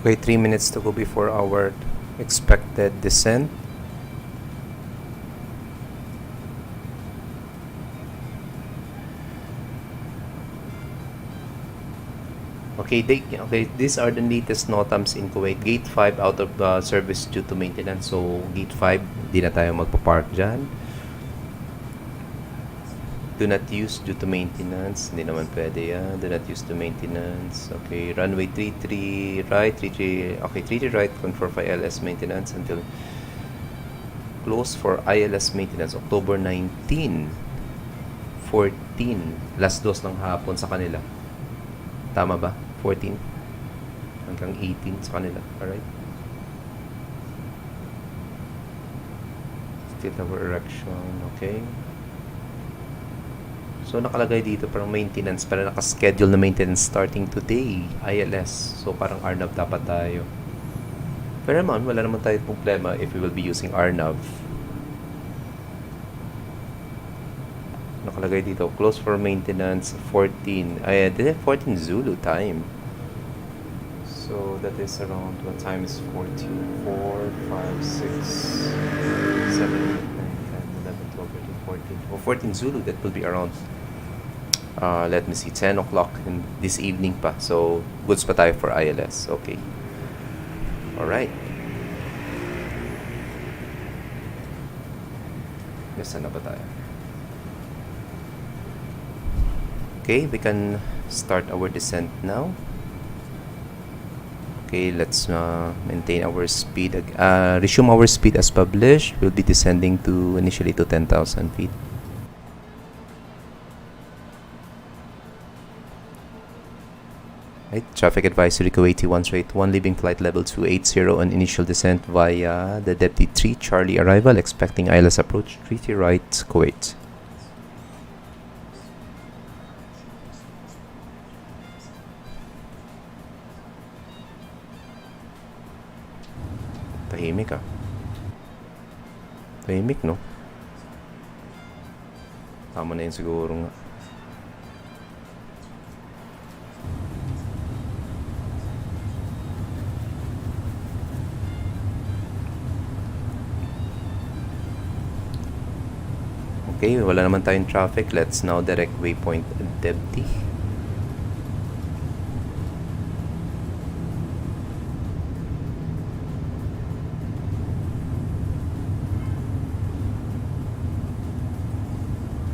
Okay, 3 minutes to go before our expected descent. Okay, these are the latest NOTAMs in Kuwait. Gate 5 out of service due to maintenance. So, Gate 5, di na tayo magpa-park dyan. Do not use due to maintenance. Hindi naman pwede yan. Do not use to maintenance. Okay, runway 33 right, 33, okay, 33 right, confirm for ILS maintenance until close for ILS maintenance, October 19, 14, last dose ng hapon sa kanila. Tama ba? 14 hanggang 18 sa kanila. Alright. Still tower erection. Okay. So, nakalagay dito parang maintenance, para nakaschedule na maintenance starting today, ILS. So, parang RNAV dapat tayo. Pero naman, wala naman tayo problema if we will be using RNAV. Nakalagay dito, close for maintenance, 14. 14 Zulu time. So, that is around, what time is 14? 4, 5, 6, 7, 8, 9, 10, 11, 12, 13, 14. Oh, 14 Zulu, that will be around let me see, 10 o'clock in this evening pa. So, goods pa tayo for ILS. Okay. Alright. Yes, na ba tayo? Okay, we can start our descent now. Okay, let's maintain our speed. Resume our speed as published. We'll be descending to initially to 10,000 feet. Right, traffic advisory Kuwaiti 181, leaving flight level 280 on initial descent via the Deputy 3 Charlie arrival, expecting ILS approach 30 right, Kuwait. Tahimik ah. Tahimik, no? Tama na yun siguro nga. Okay, wala naman tayong traffic. Let's now direct waypoint Debti.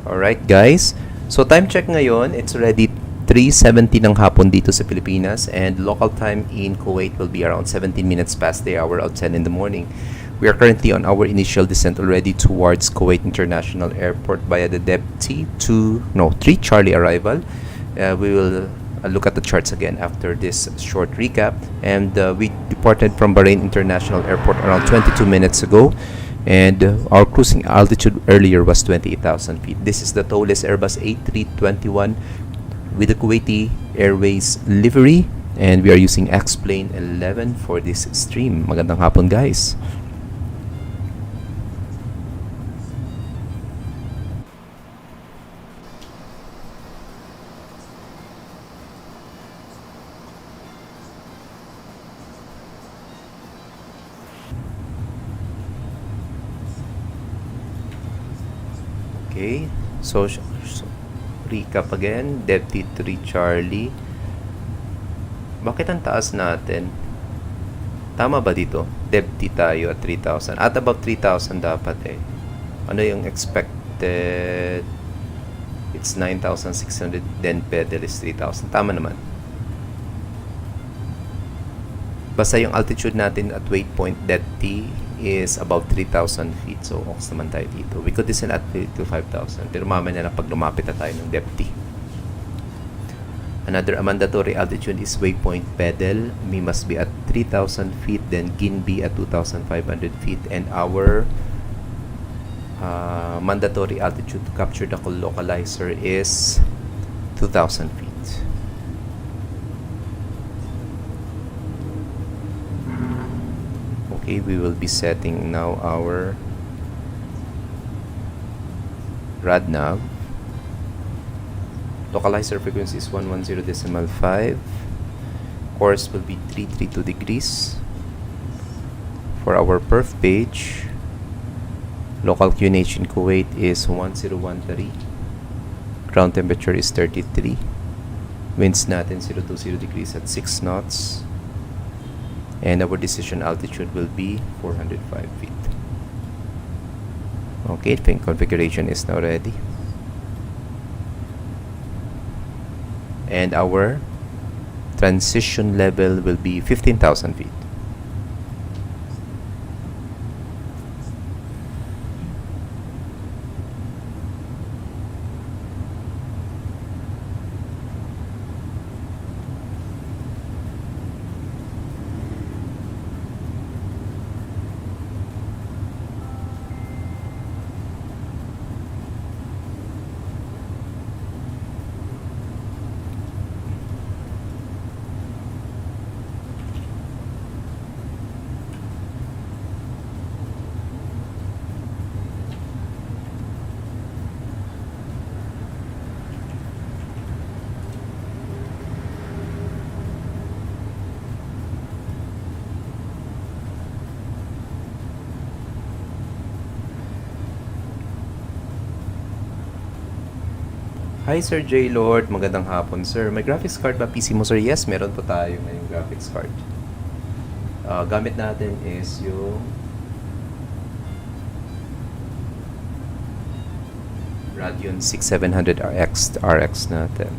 Alright guys, so time check ngayon, it's already 3:70 ng hapon dito sa Pilipinas, and local time in Kuwait will be around 17 minutes past the hour of 10 in the morning. We are currently on our initial descent already towards Kuwait International Airport via the Deputy 3 Charlie arrival. We will look at the charts again after this short recap. And we departed from Bahrain International Airport around 22 minutes ago. And our cruising altitude earlier was 28,000 feet. This is the Toliss A321 with the Kuwaiti Airways livery. And we are using X-Plane 11 for this stream. Magandang hapon guys. Okay, so recap again, Deputy 3 Charlie. Bakit ang taas natin? Tama ba dito? Deputy tayo at 3,000. At above 3,000 dapat eh. Ano yung expected? It's 9,600, then pedal is 3,000. Tama naman. Basta yung altitude natin at waypoint Deputy is about 3,000 feet. So, ox naman tayo dito. We could descend at to 5,000. Pero mamaya na pag lumapit na tayo ng Deputy. Another mandatory altitude is waypoint pedal. We must be at 3,000 feet. Then Ginbi at 2,500 feet. And our mandatory altitude to capture the localizer is 2,000 feet. Okay, we will be setting now our RadNav. Localizer frequency is 110.5. Course will be 332 degrees. For our perf page, local QNH in Kuwait is 1013. Ground temperature is 33. Winds natin 020 degrees at 6 knots. And our decision altitude will be 405 feet. Okay, the configuration is now ready. And our transition level will be 15,000 feet. Hi Sir J. Lord, magandang hapon sir. May graphics card ba PC mo sir? Yes, meron po tayo ngayong graphics card. Gamit natin is yung Radeon 6700 RX natin.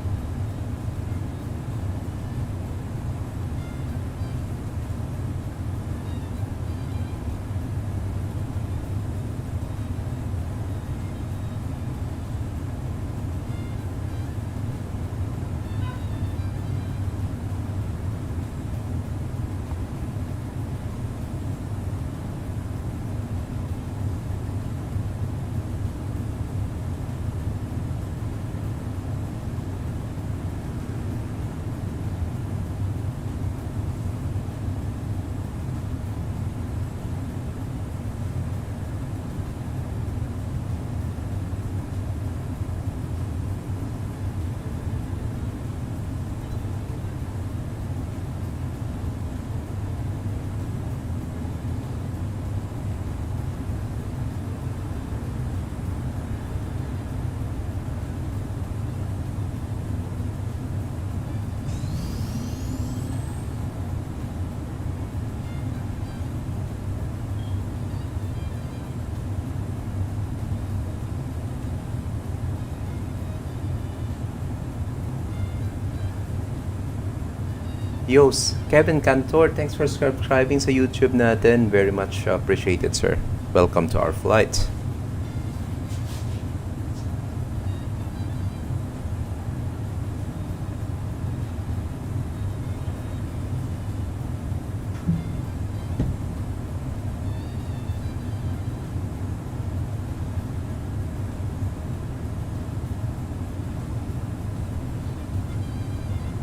Yos, Kevin Cantor, thanks for subscribing sa YouTube natin. Very much appreciated, sir. Welcome to our flight.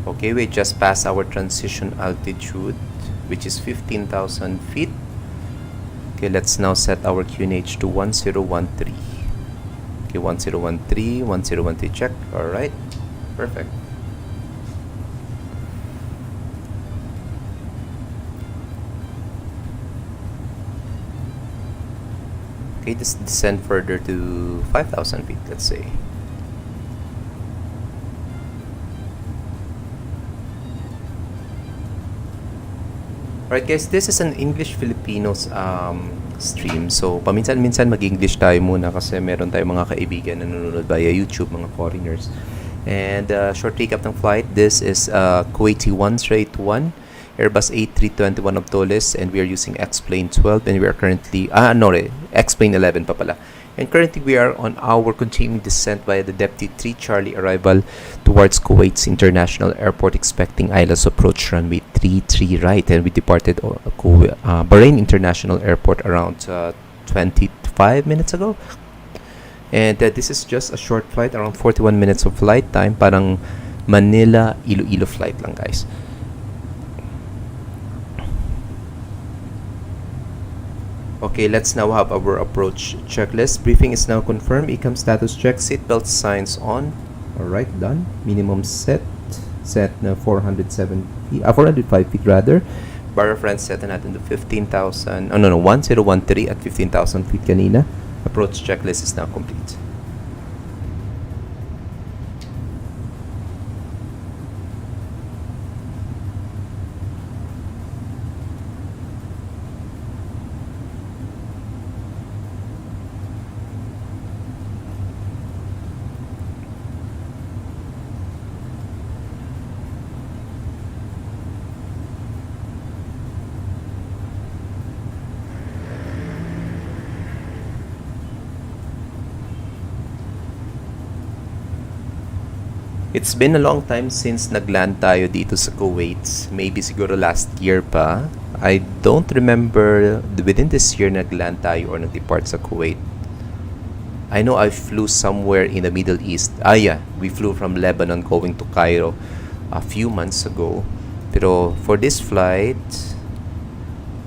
Okay, we just passed our transition altitude, which is 15,000 feet. Okay, let's now set our QNH to 1013. Okay, 1013, 1013 check. Alright, perfect. Okay, just descend further to 5,000 feet, let's say. Alright guys, this is an English-Filipino stream. So, paminsan-minsan mag-English tayo muna kasi meron tayong mga kaibigan na nanonood via YouTube, mga foreigners. And short recap ng flight, this is KAC1081 A321, Airbus A321 of Toliss, and we are using X-Plane 12, and we are currently, X-Plane 11 pa pala. And currently we are on our continuing descent via the Deputy 3 Charlie arrival towards Kuwait's International Airport, expecting ILS approach runway 33 right, and we departed Bahrain International Airport around 25 minutes ago. And this is just a short flight, around 41 minutes of flight time, parang Manila Iloilo flight lang guys. Okay, let's now have our approach checklist. Briefing is now confirmed. ECAM status check. Seatbelt signs on. Alright, done. Minimum set na 405 feet rather. Bar reference set na natin to 15,000. 1013 at 15,000 feet kanina. Approach checklist is now complete. It's been a long time since nagland tayo dito sa Kuwait. Maybe siguro last year pa. I don't remember within this year nagland tayo or nag-depart sa Kuwait. I know I flew somewhere in the Middle East. Yeah, we flew from Lebanon going to Cairo a few months ago. Pero for this flight,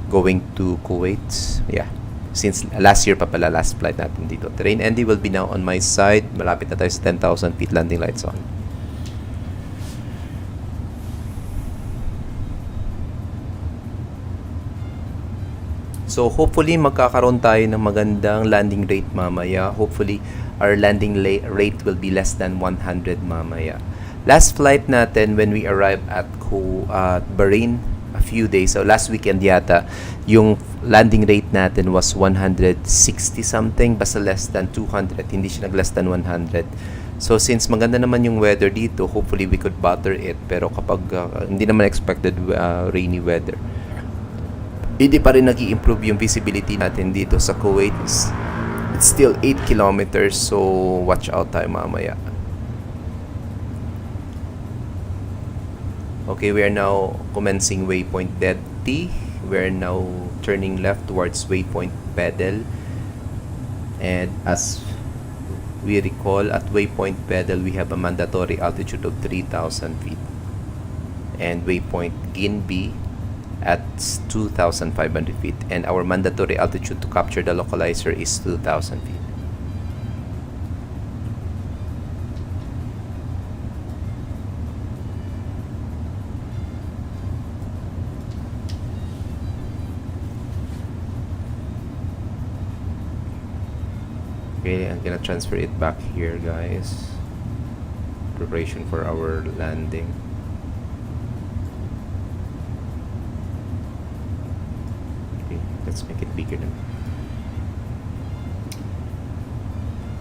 going to Kuwait, yeah. Since last year pa pala, last flight natin dito. Terrain ND will be now on my side. Malapit na tayo sa 10,000 feet, landing lights on. So hopefully magkakaroon tayo ng magandang landing rate mamaya. Hopefully our landing rate will be less than 100 mamaya. Last flight natin when we arrived at Bahrain a few days, so last weekend yata, yung landing rate natin was 160 something, basta less than 200, hindi siya nag less than 100. So since maganda naman yung weather dito, hopefully we could butter it. Pero kapag hindi naman expected rainy weather, hindi pa rin nag-i-improve yung visibility natin dito sa Kuwait. It's still 8 kilometers, so watch out tayo mamaya. Okay, we are now commencing waypoint dead T. We are now turning left towards waypoint pedal. And as we recall, at waypoint pedal, we have a mandatory altitude of 3,000 feet. And waypoint Ginby at 2,500 feet, and our mandatory altitude to capture the localizer is 2,000 feet. Okay, I'm gonna transfer it back here, guys. Preparation for our landing. Let's make it bigger na.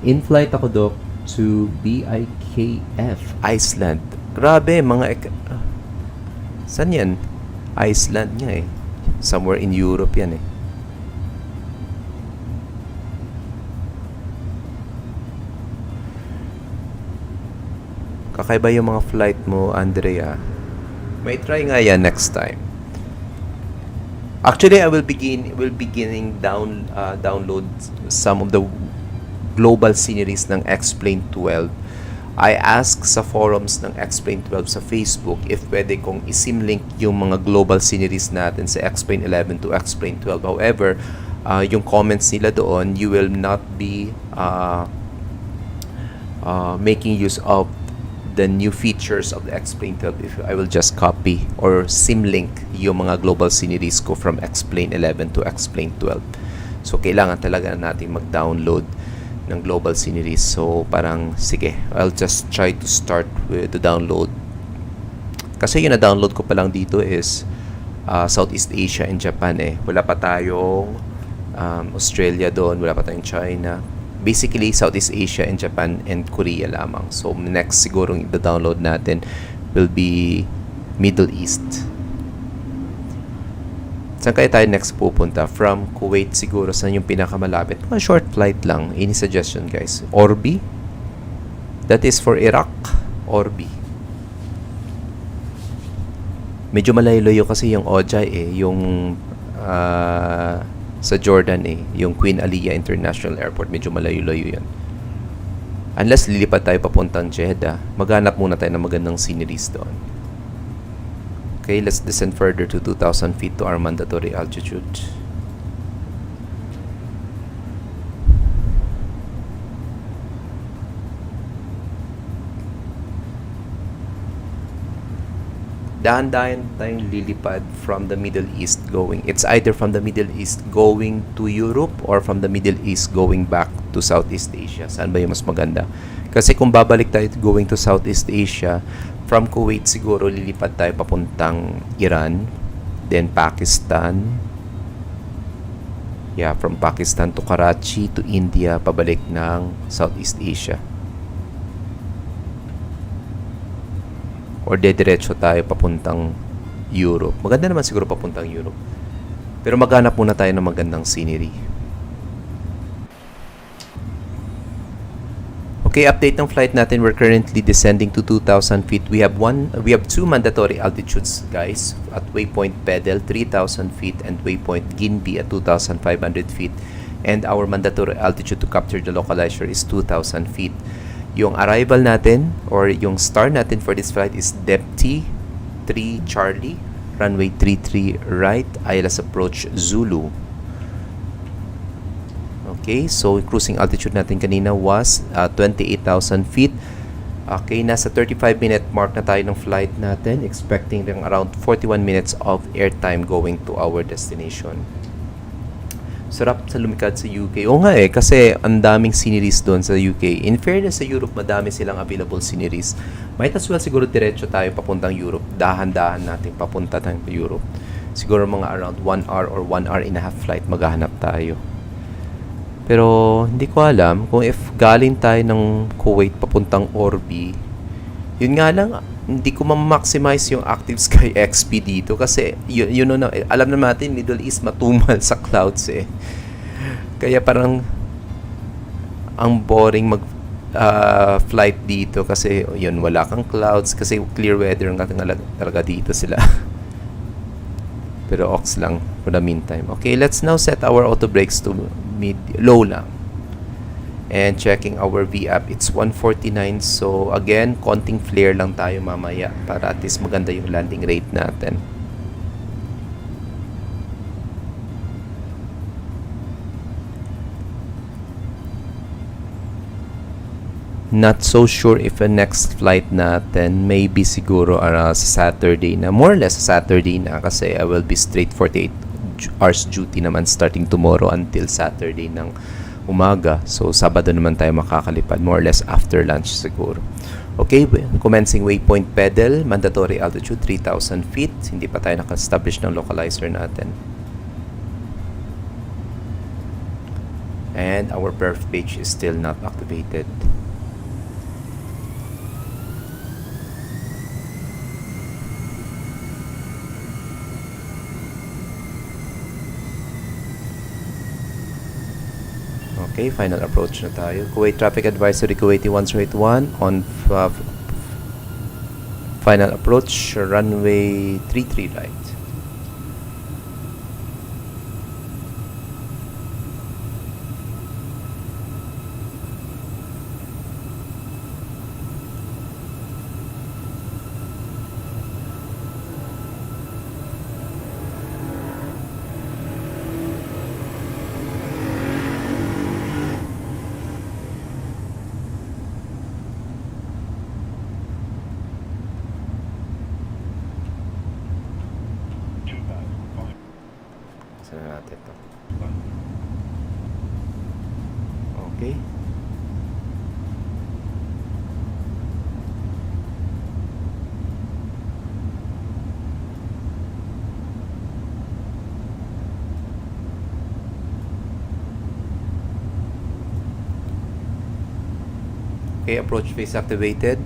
In-flight ako, Doc, to BIKF, Iceland. Grabe, saan yan? Iceland nga eh. Somewhere in Europe yan eh. Kakaiba yung mga flight mo, Andrea. May try nga yan next time. Actually, I will beginning download some of the global sceneries ng X-Plane 12. I asked sa forums ng X-Plane 12 sa Facebook if pwede kong isimlink yung mga global sceneries natin sa X-Plane 11 to X-Plane 12. However, yung comments nila doon, you will not be making use of the new features of the X-Plane 12 if I will just copy or simlink yung mga global sceneries ko from X-Plane 11 to X-Plane 12. So, kailangan talaga natin mag-download ng global sceneries. So, parang, sige, I'll just try to start with the download. Kasi yung na-download ko pa lang dito is Southeast Asia and Japan eh. Wala pa tayong Australia doon, wala pa tayong China. Basically, Southeast Asia and Japan and Korea lamang. So, next siguro yung download natin will be Middle East. Saan kaya tayo next pupunta? From Kuwait siguro, saan yung pinakamalapit? Mga short flight lang. Any suggestion, guys? OBBI? That is for Iraq. OBBI. Medyo malayo kasi yung OBBI eh. Yung sa Jordan eh, yung Queen Aliyah International Airport, medyo malayo-layo yan. Unless lilipat tayo papuntang Jeddah, maghanap muna tayo ng magandang sceneries doon. Okay, let's descend further to 2,000 feet to our mandatory altitude. Dahan-dahan tayong lilipad from the Middle East going. It's either from the Middle East going to Europe or from the Middle East going back to Southeast Asia. Saan ba yung mas maganda? Kasi kung babalik tayo going to Southeast Asia, from Kuwait siguro lilipad tayo papuntang Iran, then Pakistan. Yeah, from Pakistan to Karachi to India, pabalik ng Southeast Asia. Or dediretso tayo papuntang Europe. Maganda naman siguro papuntang Europe. Pero maghanap muna tayo ng magandang scenery. Okay, update ng flight natin. We're currently descending to 2,000 feet. We have two mandatory altitudes, guys. At waypoint Pedal, 3,000 feet, and waypoint Ginby at 2,500 feet. And our mandatory altitude to capture the localizer is 2,000 feet. Yung arrival natin, or yung start natin for this flight is Depth 3 Charlie, runway 33 right, ILS approach Zulu. Okay, so cruising altitude natin kanina was 28,000 feet. Okay, nasa 35-minute mark na tayo ng flight natin, expecting lang around 41 minutes of airtime going to our destination. Sarap sa lumikad sa UK. Oo nga kasi ang daming sceneries doon sa UK. In fairness, sa Europe, madami silang available sceneries. Might as well siguro diretso tayo papuntang Europe. Dahan-dahan natin papunta tayong Europe. Siguro mga around 1 hour or 1 hour and a half flight maghahanap tayo. Pero hindi ko alam kung if galing tayo ng Kuwait papuntang OBBI, yun nga lang, hindi ko ma-maximize yung Active Sky XP dito kasi yun na, alam na natin Middle East matumal sa clouds eh. Kaya parang ang boring mag flight dito kasi yun, wala kang clouds kasi clear weather nga talaga dito sila. Pero ox lang for the meantime. Okay, let's now set our auto brakes to low lang. And checking our VAP, it's 149. So again, konting flare lang tayo mamaya para at least maganda yung landing rate natin. Not so sure if the next flight natin maybe siguro sa Saturday na, more or less sa Saturday na kasi I will be straight 48 hours duty naman starting tomorrow until Saturday ng umaga. So Sabado naman tayo makakalipad, more or less after lunch siguro. Okay, commencing waypoint Pedal, mandatory altitude 3,000 feet. Hindi pa tayo naka-establish ng localizer natin. And our perf page is still not activated. Okay, final approach na tayo. Kuwait Traffic Advisory, Kuwaiti 181 on final approach, runway 33 right. Saan natin ito? Okay. Okay, approach face activated.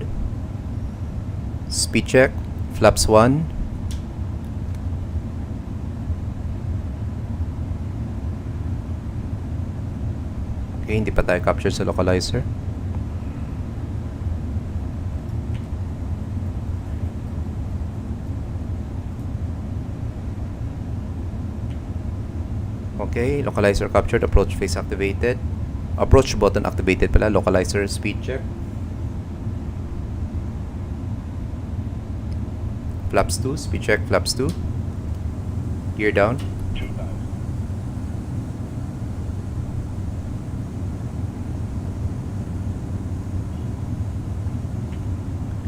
Speed check. Flaps 1. Okay, hindi pa tayo capture sa localizer. Okay, localizer captured, approach face activated. Approach button activated pala, localizer speed check. Flaps 2, speed check, flaps 2. Gear down.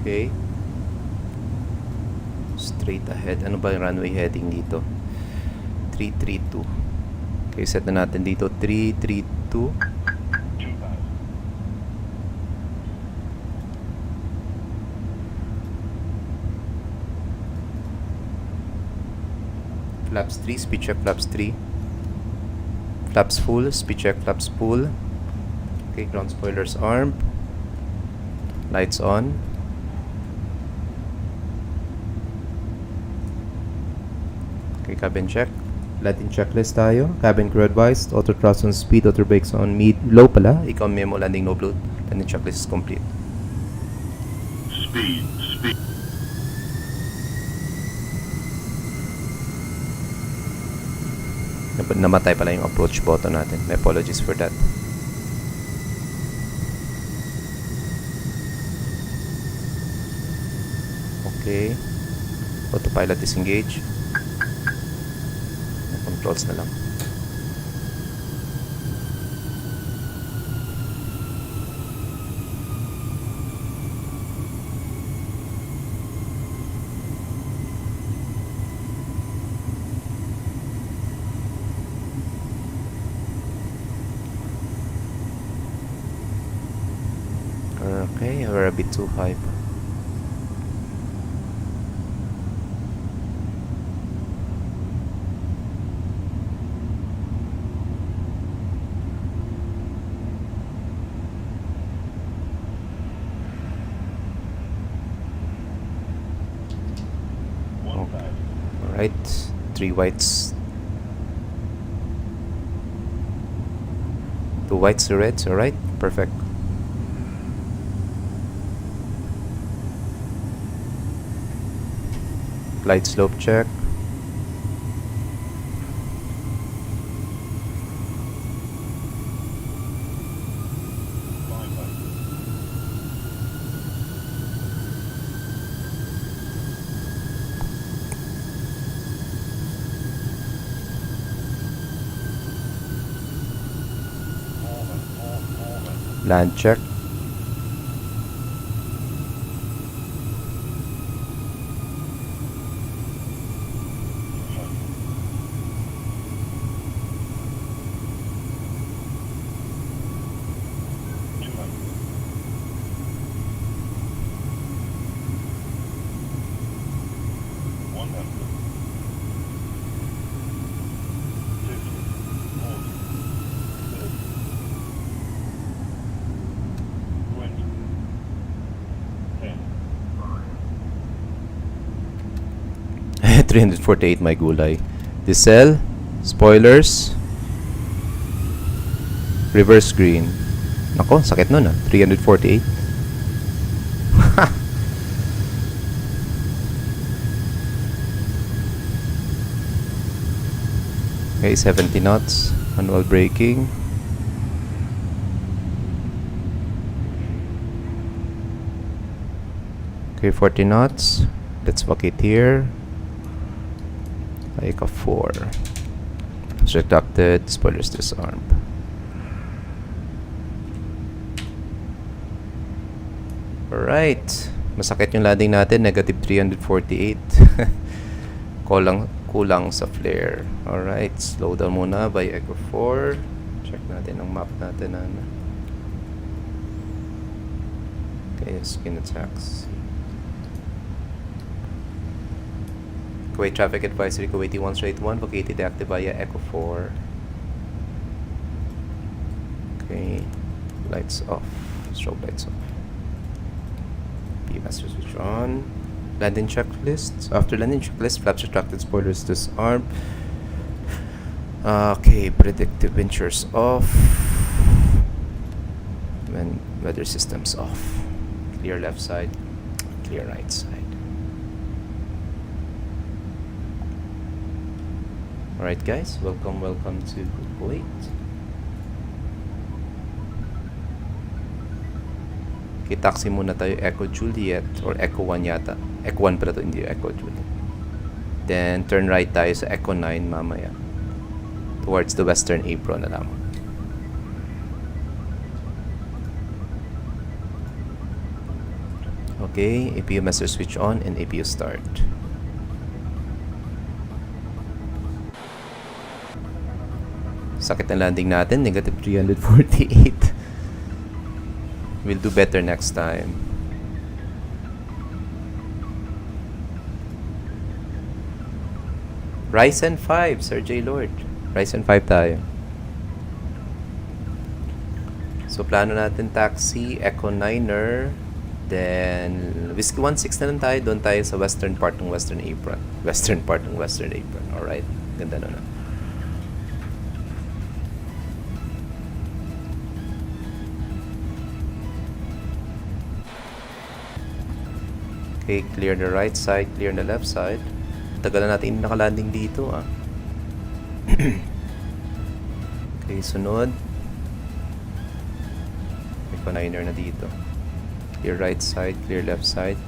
Okay. Straight ahead. Ano ba yung runway heading dito? 332. Okay, set na natin dito 332. Flaps 3, speed check flaps 3. Flaps full, speed check flaps full. Okay, ground spoilers armed. Lights on. Okay, cabin check. Landing checklist tayo. Cabin crew advised. Auto thrust on speed. Auto brakes on low pala. Ikaw memo. Landing no bloat. Landing checklist is complete. Speed. Namatay pala yung approach button natin. My apologies for that. Okay. Autopilot disengage. Controls na lang. Okay, we're a bit too high pa. Alright, 3 whites. 2 whites, 2 reds, alright, perfect. Glide slope check. Land check. $348 my gulay. Diesel, spoilers, reverse green. Nako, sakit nun ah. 348. Okay, 70 knots. Manual braking. Okay, 40 knots. Let's vacate here. KAC4. Retracted. Spoilers disarmed. Alright. Masakit yung landing natin. Negative 348. Kulang sa flare. Alright. Slow down muna by KAC4. Check natin ang map natin. Okay, skin attacks. Kuwait traffic advisory, Kuwait 181, vacated active via KAC4. Okay, lights off, strobe lights off. PMS switch on. Landing checklist. After landing checklist, flaps retracted, spoilers disarmed. Okay, predictive ventures off. And weather systems off. Clear left side, clear right side. Alright guys, welcome to Kuwait. Okay, taxi muna tayo Echo Juliet or Echo 1 yata. Echo 1 pala to, hindi Echo Juliet. Then turn right tayo sa Echo 9 mamaya. Towards the western apron na lang. Okay, APU master switch on and APU start. Sakit na landing natin, negative 348. We'll do better next time. Ryzen 5, Sir J. Lord. Ryzen 5 tayo. So, plano natin taxi, Echo 9er, then Whiskey 16 na lang tayo. Doon tayo sa western part ng western apron. Western part ng western apron. Alright, ganda na. Okay, clear the right side, clear the left side. Tagal na natin nakalanding dito ah. Okay, sunod. May paniner na dito. Clear right side, clear left side.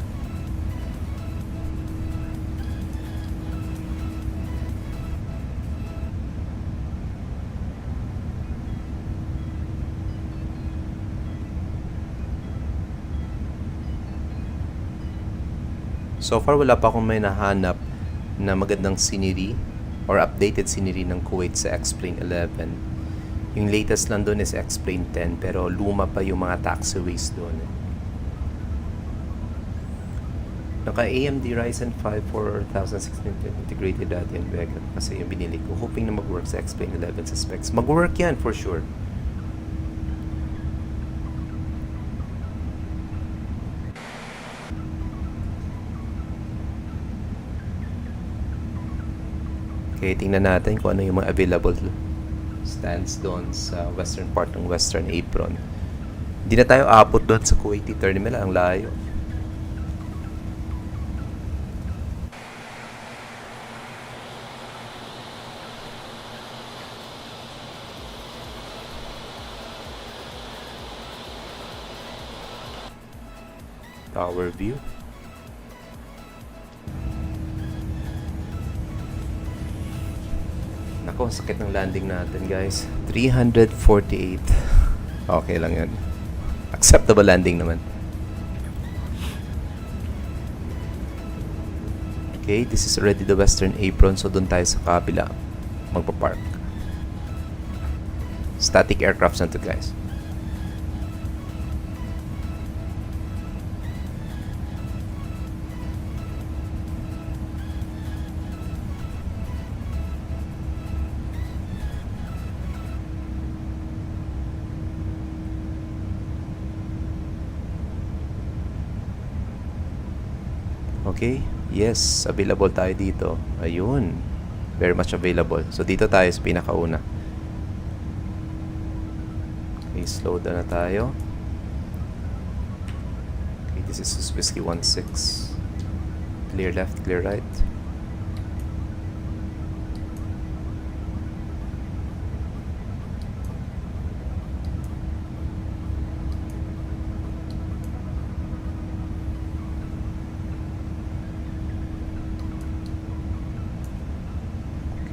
So far, wala pa akong may nahanap na magandang scenery or updated scenery ng Kuwait sa X-Plane 11. Yung latest lang doon is X-Plane 10 pero luma pa yung mga taxiways doon. Naka AMD Ryzen 5 4600 integrated dati yung Vega kasi yung binili ko. Hoping na mag-work sa X-Plane 11 sa specs. Mag-work yan for sure. Okay, tingnan natin kung ano yung mga available stands doon sa western part ng Western Apron. Hindi na tayo abot doon sa Kuwaiti terminal, ang layo. Tower view. Nako, sakit ng landing natin guys. 348. Okay lang yan. Acceptable landing naman. Okay, this is already the Western Apron. So doon tayo sa kabila magpa-park. Static aircrafts na to guys. Okay, yes, available tayo dito. Ayun, very much available. So dito tayo sa pinakauna. Okay, slow down na tayo. Okay, this is Whiskey 16. Clear left, clear right.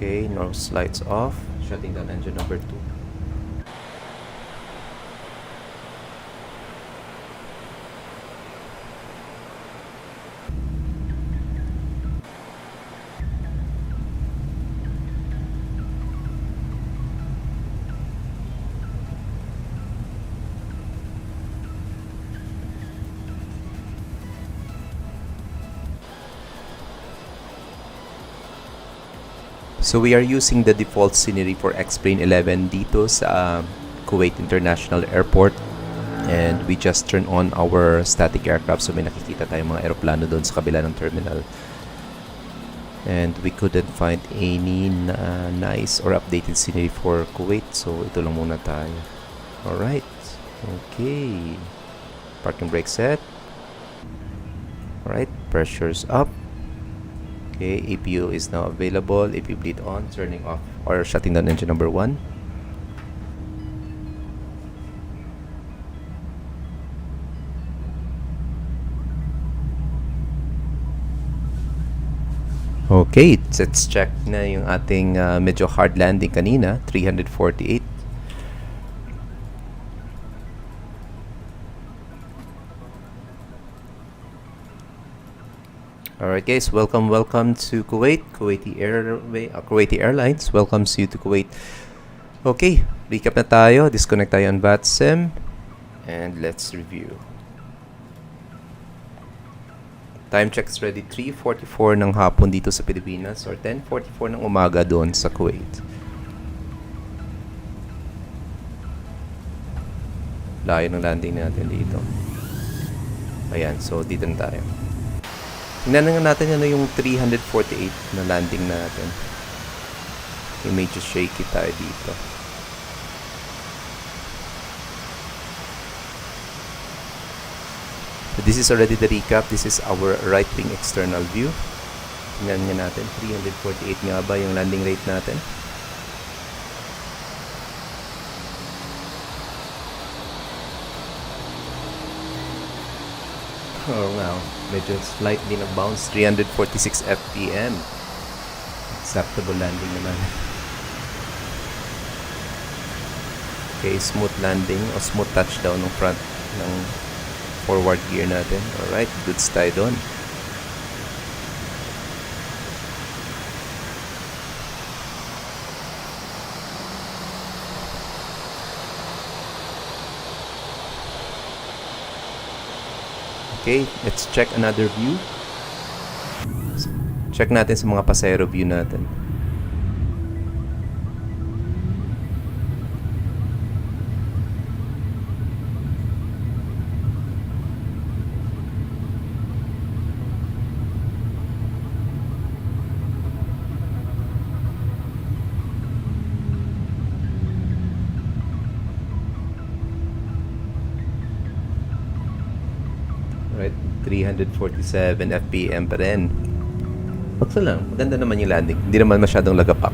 Okay, nose lights off. Shutting down engine number 2. So we are using the default scenery for X-Plane 11 dito sa Kuwait International Airport, and we just turn on our static aircraft. So may nakikita tayong mga aeroplano doon sa kabila ng terminal, and we couldn't find any nice or updated scenery for Kuwait, so ito lang muna tayo. Alright, okay, parking brake set. Alright, pressure's up. Okay, APU is now available. APU bleed on, turning off or shutting down engine number 1. Okay, let's check na yung ating medyo hard landing kanina, 348. Alright guys, welcome to Kuwait. Kuwaiti Airlines welcomes you to Kuwait. Okay, recap na tayo. Disconnect tayo on VATSIM. And let's review. Time check is ready, 3:44 ng hapon dito sa Pilipinas or 10:44 ng umaga doon sa Kuwait. Layo ng landing natin dito. Ayan, so dito na tayo. Tingnan nga natin ano yung 348 na landing natin. Yung medyo shaky tayo dito. So This is already the recap. This is our right wing external view. Tingnan nga natin, 348 nga ba yung landing rate natin? Oh wow, medyo slightly nag-bounce, 346 FPM. Acceptable landing naman. Okay, smooth landing o smooth touchdown ng front ng forward gear natin. Alright, goods tayo doon. Okay, let's check another view. Check natin sa mga pasero view natin. Right, 347 FPM pa rin. Paksa lang, maganda naman yung landing. Hindi naman masyadong lagapak.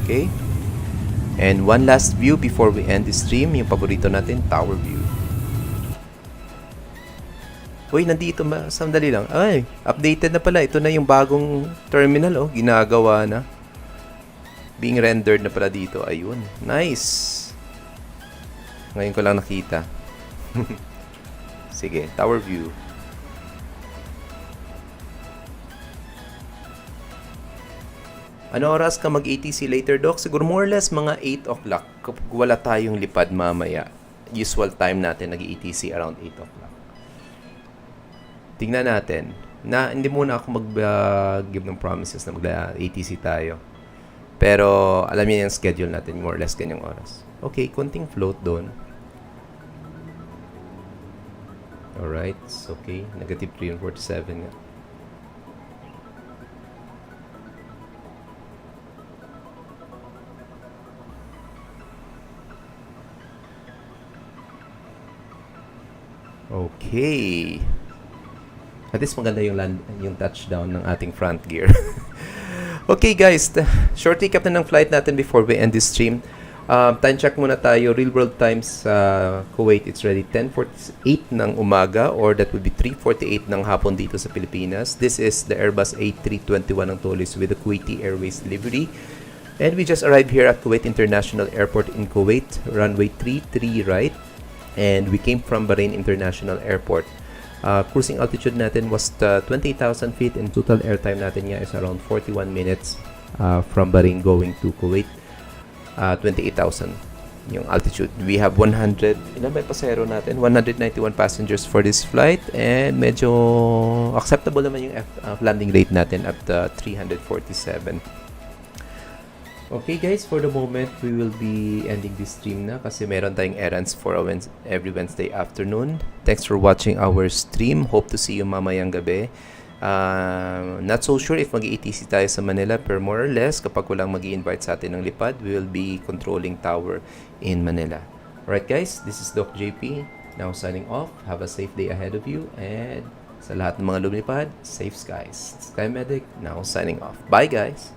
Okay. And one last view before we end the stream, yung paborito natin, tower view. Uy, nandito sandali lang. Ay, updated na pala. Ito na yung bagong terminal, oh. Ginagawa na. Being rendered na pala dito. Ayun. Nice. Ngayon ko lang nakita. Sige, tower view. Ano oras ka mag-ATC later, Doc? Siguro more or less mga 8 o'clock. Kapag wala tayong lipad mamaya. Usual time natin nag-ATC around 8 o'clock. Tingnan natin. Hindi muna ako mag-give ng promises na mag-ATC tayo. Pero alam niyo yung schedule natin, more or less ganyang oras. Okay, konting float doon. Alright, it's okay. Negative 347 nga. Okay. At least maganda yung touchdown ng ating front gear. Okay guys, short recap na ng flight natin before we end this stream. Time check muna tayo. Real world times sa Kuwait, it's ready 10:48 ng umaga or that would be 3:48 ng hapon dito sa Pilipinas. This is the Airbus A321 ng Toliss with the Kuwaiti Airways livery. And we just arrived here at Kuwait International Airport in Kuwait, runway 33 right. And we came from Bahrain International Airport. Cruising altitude natin was 20,000 feet and total airtime natin nga is around 41 minutes from Bahrain going to Kuwait. 28,000 yung altitude. We have 100, ilan ba yung pasero natin? 191 passengers for this flight and medyo acceptable naman yung landing rate natin at 347. Okay guys, for the moment, we will be ending this stream na kasi meron tayong errands for every Wednesday afternoon. Thanks for watching our stream. Hope to see you mamayang gabi. Not so sure if mag-ATC tayo sa Manila, pero more or less, kapag walang mag-i-invite sa atin ng lipad, we will be controlling tower in Manila. Alright guys, this is Doc JP. Now signing off. Have a safe day ahead of you. And sa lahat ng mga lumipad, safe skies. Sky Medic, now signing off. Bye guys!